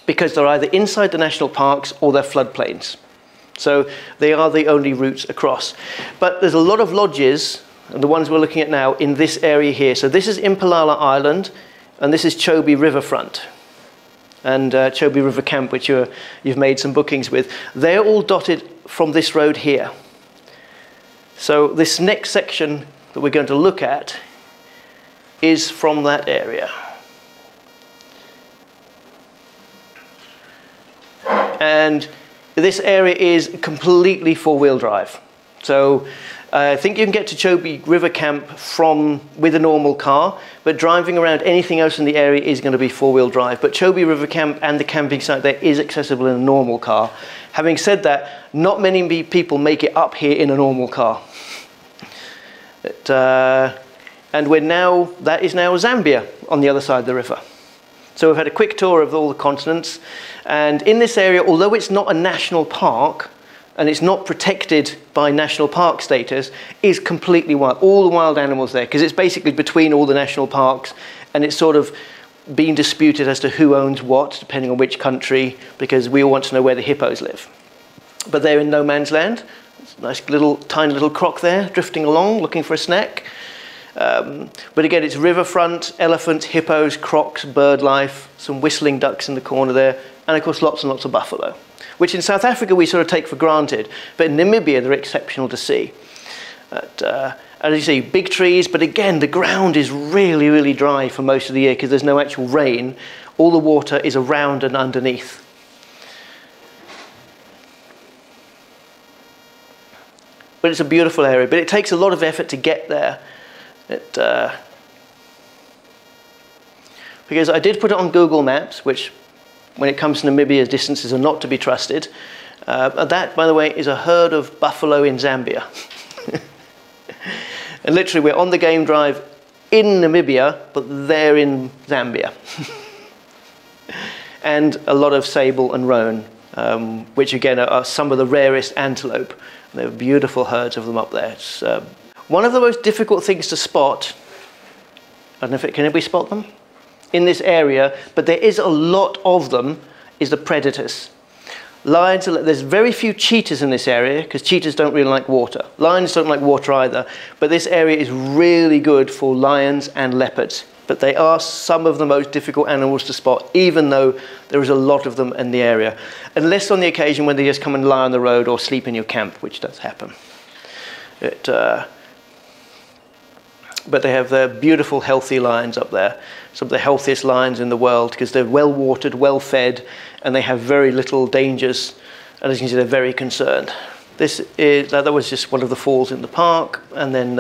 because they're either inside the national parks or they're floodplains. So they are the only routes across. But there's a lot of lodges, and the ones we're looking at now, in this area here. So this is Impalala Island, and this is Chobe Riverfront, and Chobe River Camp, which you've made some bookings with. They're all dotted from this road here. So this next section that we're going to look at is from that area. And this area is completely four-wheel drive. So I think you can get to Chobe River Camp with a normal car, but driving around anything else in the area is going to be four-wheel drive. But Chobe River Camp and the camping site there is accessible in a normal car. Having said that, not many people make it up here in a normal car. And that is now Zambia on the other side of the river. So we've had a quick tour of all the continents. And in this area, although it's not a national park, and it's not protected by national park status, is completely wild. All the wild animals there, because it's basically between all the national parks, and it's sort of being disputed as to who owns what, depending on which country, because we all want to know where the hippos live. But they're in no man's land. It's a nice tiny little croc there, drifting along, looking for a snack. But again, it's riverfront, elephants, hippos, crocs, bird life, some whistling ducks in the corner there, and of course lots and lots of buffalo, which in South Africa we sort of take for granted, but in Namibia they're exceptional to see. As you see, big trees, but again, the ground is really, really dry for most of the year because there's no actual rain. All the water is around and underneath. But it's a beautiful area, but it takes a lot of effort to get there. Because I did put it on Google Maps, which when it comes to Namibia, distances are not to be trusted. That, by the way, is a herd of buffalo in Zambia. And literally, we're on the game drive in Namibia, but they're in Zambia. And a lot of sable and roan, which again are some of the rarest antelope. There are beautiful herds of them up there. It's one of the most difficult things to spot. I don't know if can anybody spot them in this area, but there is a lot of them, is the predators. Lions, there's very few cheetahs in this area because cheetahs don't really like water. Lions don't like water either, but this area is really good for lions and leopards. But they are some of the most difficult animals to spot, even though there is a lot of them in the area. Unless on the occasion when they just come and lie on the road or sleep in your camp, which does happen. But they have their beautiful, healthy lions up there. Some of the healthiest lions in the world because they're well watered, well fed, and they have very little dangers. And as you can see, they're very concerned. That was just one of the falls in the park. And then,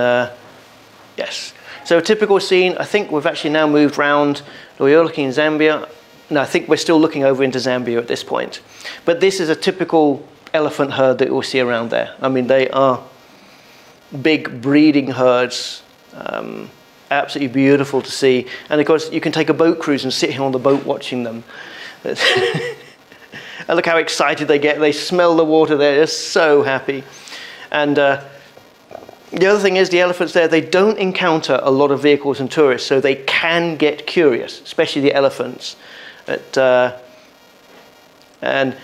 yes. So a typical scene, I think we've actually now moved round. We're looking in Zambia. No, I think we're still looking over into Zambia at this point. But this is a typical elephant herd that you'll see around there. I mean, they are big breeding herds. Absolutely beautiful to see. And of course, you can take a boat cruise and sit here on the boat watching them. And look how excited they get. They smell the water there. They're so happy. And the other thing is the elephants there, they don't encounter a lot of vehicles and tourists, so they can get curious, especially the elephants. And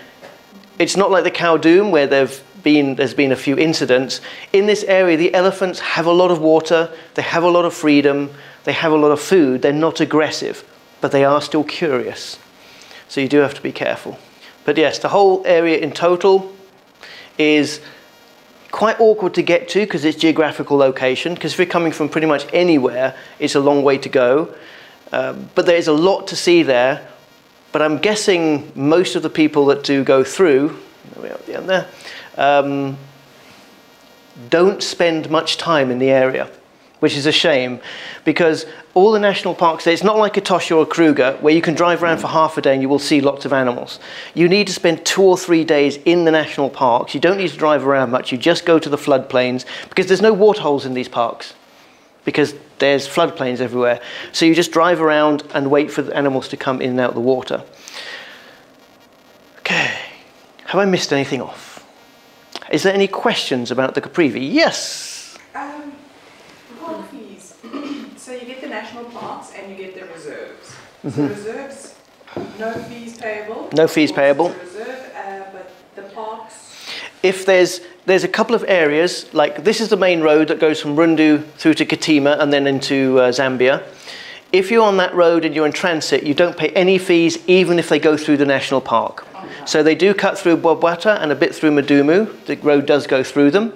it's not like the Kowloon where there's been a few incidents. In this area, the elephants have a lot of water, they have a lot of freedom, they have a lot of food. They're not aggressive, but they are still curious. So you do have to be careful. But yes, the whole area in total is quite awkward to get to because it's geographical location. Because if you're coming from pretty much anywhere, it's a long way to go. But there is a lot to see there. But I'm guessing most of the people that do go through, way up the end there, don't spend much time in the area, which is a shame because all the national parks, it's not like Etosha or Kruger where you can drive around for half a day and you will see lots of animals. You need to spend 2 or 3 days in the national parks. You don't need to drive around much. You just go to the floodplains because there's no waterholes in these parks because there's floodplains everywhere. So you just drive around and wait for the animals to come in and out of the water. Okay, have I missed anything off? Is there any questions about the Caprivi? Yes? Park fees. So you get the national parks and you get the reserves. So reserves, no fees payable. No fees payable. Reserve, but the parks. If there's a couple of areas, like this is the main road that goes from Rundu through to Katima and then into Zambia. If you're on that road and you're in transit, you don't pay any fees even if they go through the national park. So they do cut through Bobwata and a bit through Madumu. The road does go through them.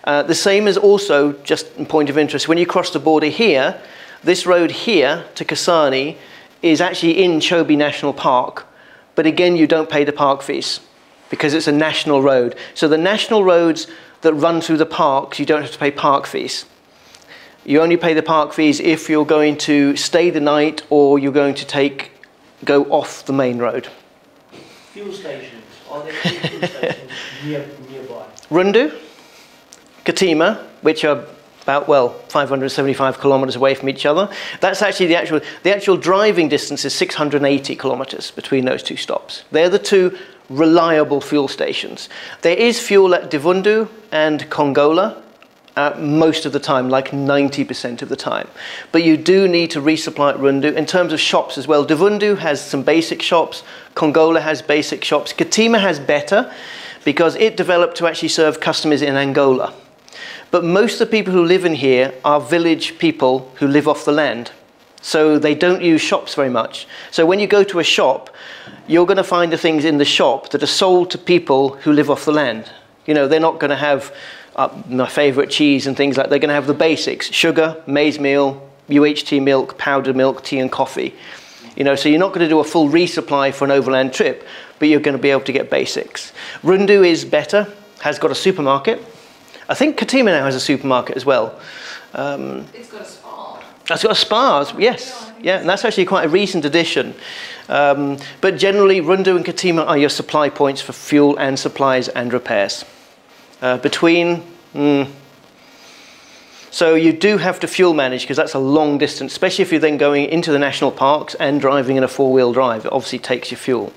The same as also, just in point of interest, when you cross the border here, this road here to Kasane is actually in Chobe National Park. But again, you don't pay the park fees because it's a national road. So the national roads that run through the parks, you don't have to pay park fees. You only pay the park fees if you're going to stay the night or you're going to go off the main road. Fuel stations. Are there fuel stations nearby? Rundu, Katima, which are about, 575 kilometers away from each other. That's actually the actual driving distance is 680 kilometers between those two stops. They're the two reliable fuel stations. There is fuel at Divundu and Kongola most of the time, like 90% of the time. But you do need to resupply at Rundu. In terms of shops as well, Divundu has some basic shops, Kongola has basic shops, Katima has better because it developed to actually serve customers in Angola. But most of the people who live in here are village people who live off the land. So they don't use shops very much. So when you go to a shop, you're going to find the things in the shop that are sold to people who live off the land. You know, they're not going to have my favorite cheese and things like that. They're going to have the basics: sugar, maize meal, UHT milk, powdered milk, tea and coffee. You know, so you're not going to do a full resupply for an overland trip, but you're going to be able to get basics. Rundu is better, has got a supermarket. I think Katima now has a supermarket as well. It's got a spa. It's got a spa, yes. Yeah, and that's actually quite a recent addition. But generally, Rundu and Katima are your supply points for fuel and supplies and repairs. So you do have to fuel manage, because that's a long distance, especially if you're then going into the national parks and driving in a four-wheel drive. It obviously takes your fuel.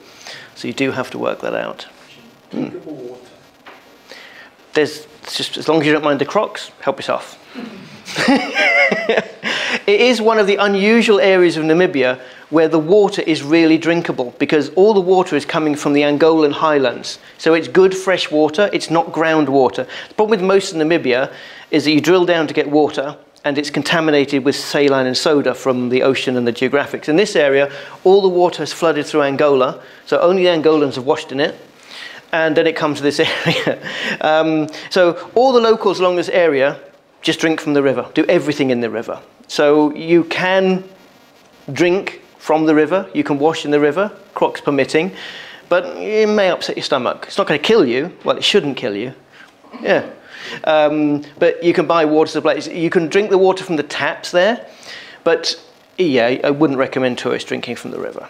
So you do have to work that out. Drinkable water. There's just, as long as you don't mind the crocs, help yourself. It is one of the unusual areas of Namibia where the water is really drinkable, because all the water is coming from the Angolan highlands. So it's good fresh water, it's not groundwater. The problem with most of Namibia is that you drill down to get water and it's contaminated with saline and soda from the ocean and the geographics. In this area, all the water has flooded through Angola, so only the Angolans have washed in it, and then it comes to this area. So all the locals along this area just drink from the river, do everything in the river. So you can drink from the river, you can wash in the river, crocs permitting, but it may upset your stomach. It's not going to kill you. Well, it shouldn't kill you. Yeah. But you can buy water supplies. You can drink the water from the taps there, but yeah, I wouldn't recommend tourists drinking from the river.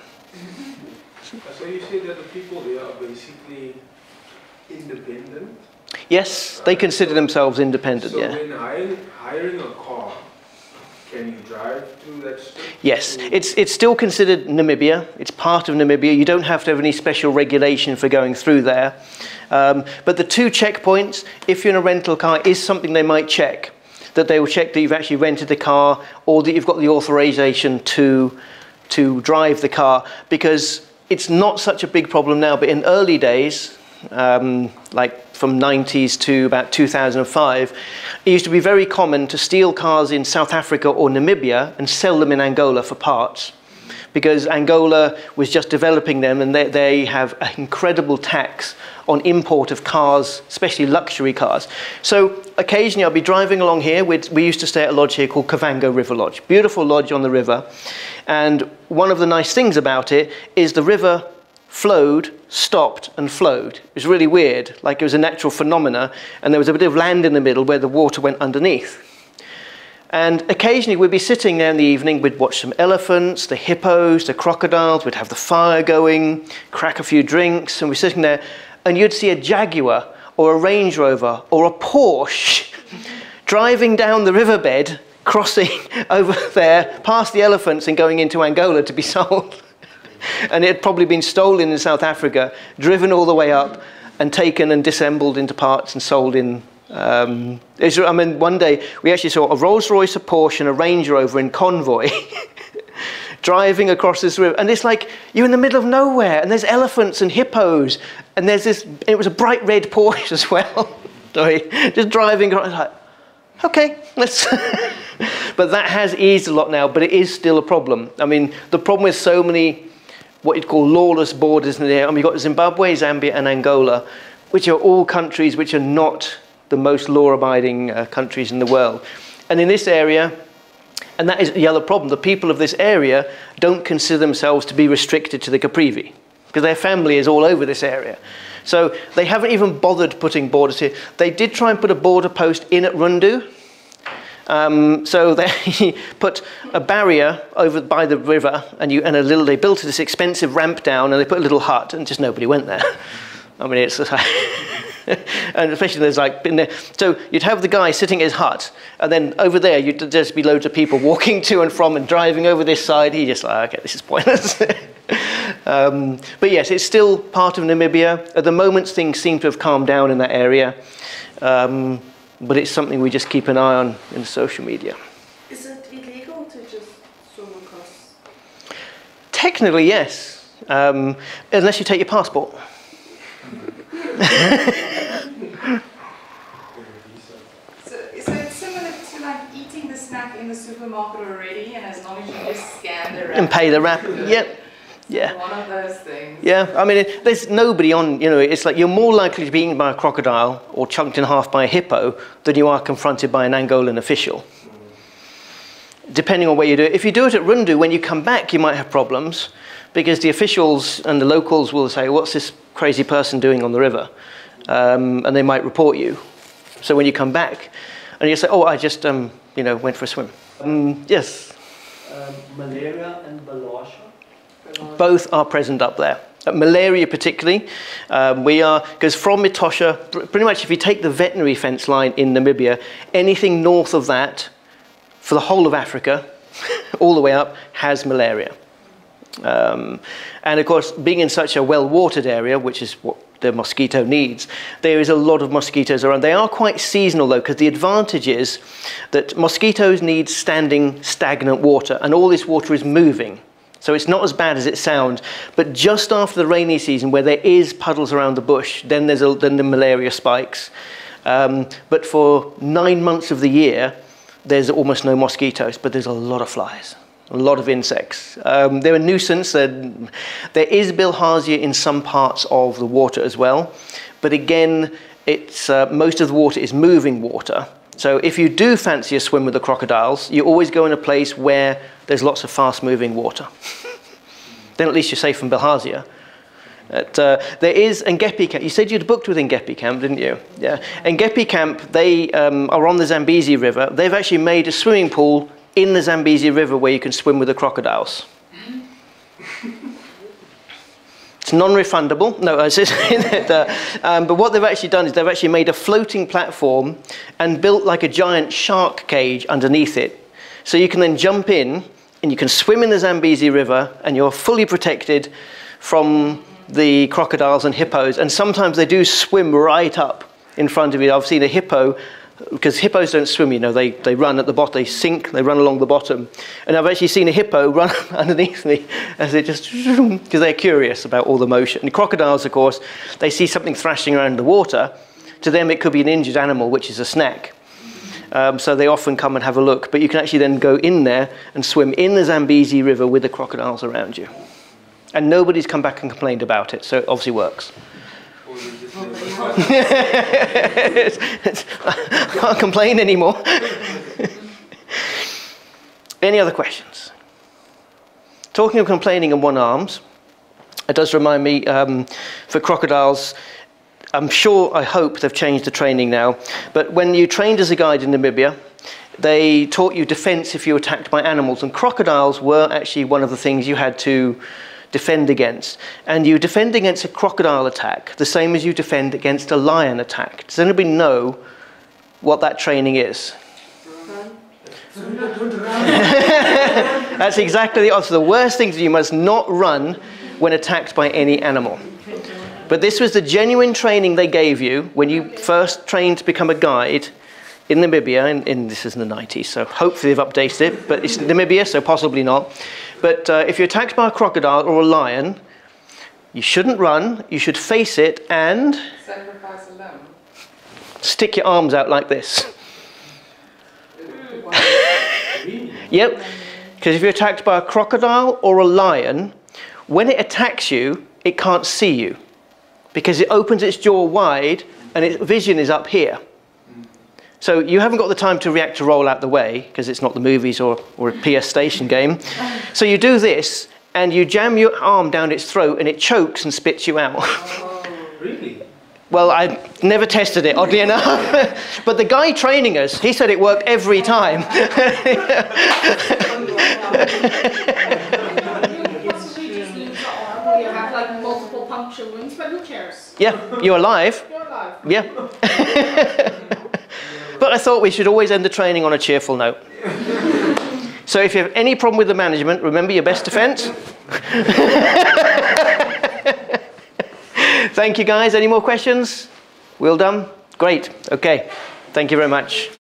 So you say that the people there are basically independent? Yes, they consider themselves independent, so yeah. when hiring a car, can you drive through that strip? Yes, it's still considered Namibia. It's part of Namibia. You don't have to have any special regulation for going through there. But the two checkpoints, if you're in a rental car, is something they might check. That they will check that you've actually rented the car, or that you've got the authorization to drive the car, because it's not such a big problem now. But in early days, like from 90s to about 2005, it used to be very common to steal cars in South Africa or Namibia and sell them in Angola for parts, because Angola was just developing them, and they have an incredible tax on import of cars, especially luxury cars. So occasionally I'll be driving along here. We used to stay at a lodge here called Kavango River Lodge, beautiful lodge on the river. And one of the nice things about it is the river flowed, stopped and flowed. It was really weird, like it was a natural phenomena, and there was a bit of land in the middle where the water went underneath. And occasionally we'd be sitting there in the evening, we'd watch some elephants, the hippos, the crocodiles, we'd have the fire going, crack a few drinks, and we're sitting there, and you'd see a Jaguar or a Range Rover or a Porsche driving down the riverbed, crossing over there, past the elephants and going into Angola to be sold. And it had probably been stolen in South Africa, driven all the way up, and taken and disassembled into parts and sold in Israel. I mean, one day we actually saw a Rolls Royce, a Porsche, and a Range Rover in convoy driving across this river. And it's like you're in the middle of nowhere, and there's elephants and hippos, and there's this. It was a bright red Porsche as well. Sorry, just driving. I was like, okay, let's. But that has eased a lot now, but it is still a problem. I mean, the problem with so many what you'd call lawless borders in there, and we've got Zimbabwe, Zambia and Angola, which are all countries which are not the most law-abiding countries in the world. And in this area, and that is the other problem, the people of this area don't consider themselves to be restricted to the Caprivi, because their family is all over this area. So they haven't even bothered putting borders here. They did try and put a border post in at Rundu. So they put a barrier over by the river, and they built this expensive ramp down, and they put a little hut, and just nobody went there. I mean, it's and especially there's like been there. So you'd have the guy sitting in his hut, and then over there you'd just be loads of people walking to and from and driving over this side. He just like, okay, this is pointless. But yes, it's still part of Namibia. At the moment, things seem to have calmed down in that area. But it's something we just keep an eye on in social media. Is it illegal to just swim across? Technically, yes. Unless you take your passport. So it's similar to like eating the snack in the supermarket already, and as long as you just and pay the rap. Yep. Yeah. One of those things. Yeah, I mean, there's nobody on, you know, it's like you're more likely to be eaten by a crocodile or chunked in half by a hippo than you are confronted by an Angolan official. Depending on where you do it. If you do it at Rundu, when you come back, you might have problems because the officials and the locals will say, what's this crazy person doing on the river? And they might report you. So when you come back, and you say, oh, I just, you know, went for a swim. Yes? Malaria and bilharzia? Both are present up there. Malaria particularly, because from Etosha, pretty much if you take the veterinary fence line in Namibia, anything north of that, for the whole of Africa, all the way up, has malaria. And of course, being in such a well-watered area, which is what the mosquito needs, there is a lot of mosquitoes around. They are quite seasonal though, because the advantage is that mosquitoes need standing, stagnant water, and all this water is moving. So it's not as bad as it sounds, but just after the rainy season where there is puddles around the bush, then then the malaria spikes. But for 9 months of the year, there's almost no mosquitoes, but there's a lot of flies, a lot of insects. They're a nuisance. There is bilharzia in some parts of the water as well, but again, it's most of the water is moving water. So if you do fancy a swim with the crocodiles, you always go in a place where there's lots of fast-moving water. Then at least you're safe from bilharzia. There is Ngepi Camp. You said you'd booked with Ngepi Camp, didn't you? Yeah. Ngepi Camp, they are on the Zambezi River. They've actually made a swimming pool in the Zambezi River where you can swim with the crocodiles. It's non-refundable. No, but what they've actually done is they've actually made a floating platform and built like a giant shark cage underneath it. So you can then jump in and you can swim in the Zambezi River and you're fully protected from the crocodiles and hippos. And sometimes they do swim right up in front of you. I've seen a hippo, because hippos don't swim, you know, they run at the bottom, they sink, they run along the bottom. And I've actually seen a hippo run underneath me as they just, because they're curious about all the motion. And crocodiles, of course, they see something thrashing around in the water. To them, it could be an injured animal, which is a snack. So they often come and have a look. But you can actually then go in there and swim in the Zambezi River with the crocodiles around you. And nobody's come back and complained about it, so it obviously works. I can't complain anymore. Any other questions? Talking of complaining in one arms, it does remind me, for crocodiles, I'm sure, I hope they've changed the training now, but when you trained as a guide in Namibia, they taught you defense if you were attacked by animals, and crocodiles were actually one of the things you had to defend against. And you defend against a crocodile attack the same as you defend against a lion attack. Does anybody know what that training is? That's exactly the opposite. The worst thing is you must not run when attacked by any animal. But this was the genuine training they gave you when you first trained to become a guide in Namibia, this is in the 90s, so hopefully they've updated it, but it's Namibia, so possibly not. But if you're attacked by a crocodile or a lion, you shouldn't run, you should face it and Sacrifice a limb. stick your arms out like this. Yep, because if you're attacked by a crocodile or a lion, when it attacks you, it can't see you because it opens its jaw wide and its vision is up here. So you haven't got the time to react to roll out the way, because it's not the movies or a PS Station game. So you do this, and you jam your arm down its throat, and it chokes and spits you out. Oh, really? Well, I never tested it, oddly enough. But the guy training us, he said it worked every time. You possibly just lose the arm where you have like multiple puncture wounds, but who cares? Yeah, you're alive. You're alive. Yeah. But I thought we should always end the training on a cheerful note. So if you have any problem with the management, remember your best defense. Thank you, guys. Any more questions? Well done? Great. Okay. Thank you very much.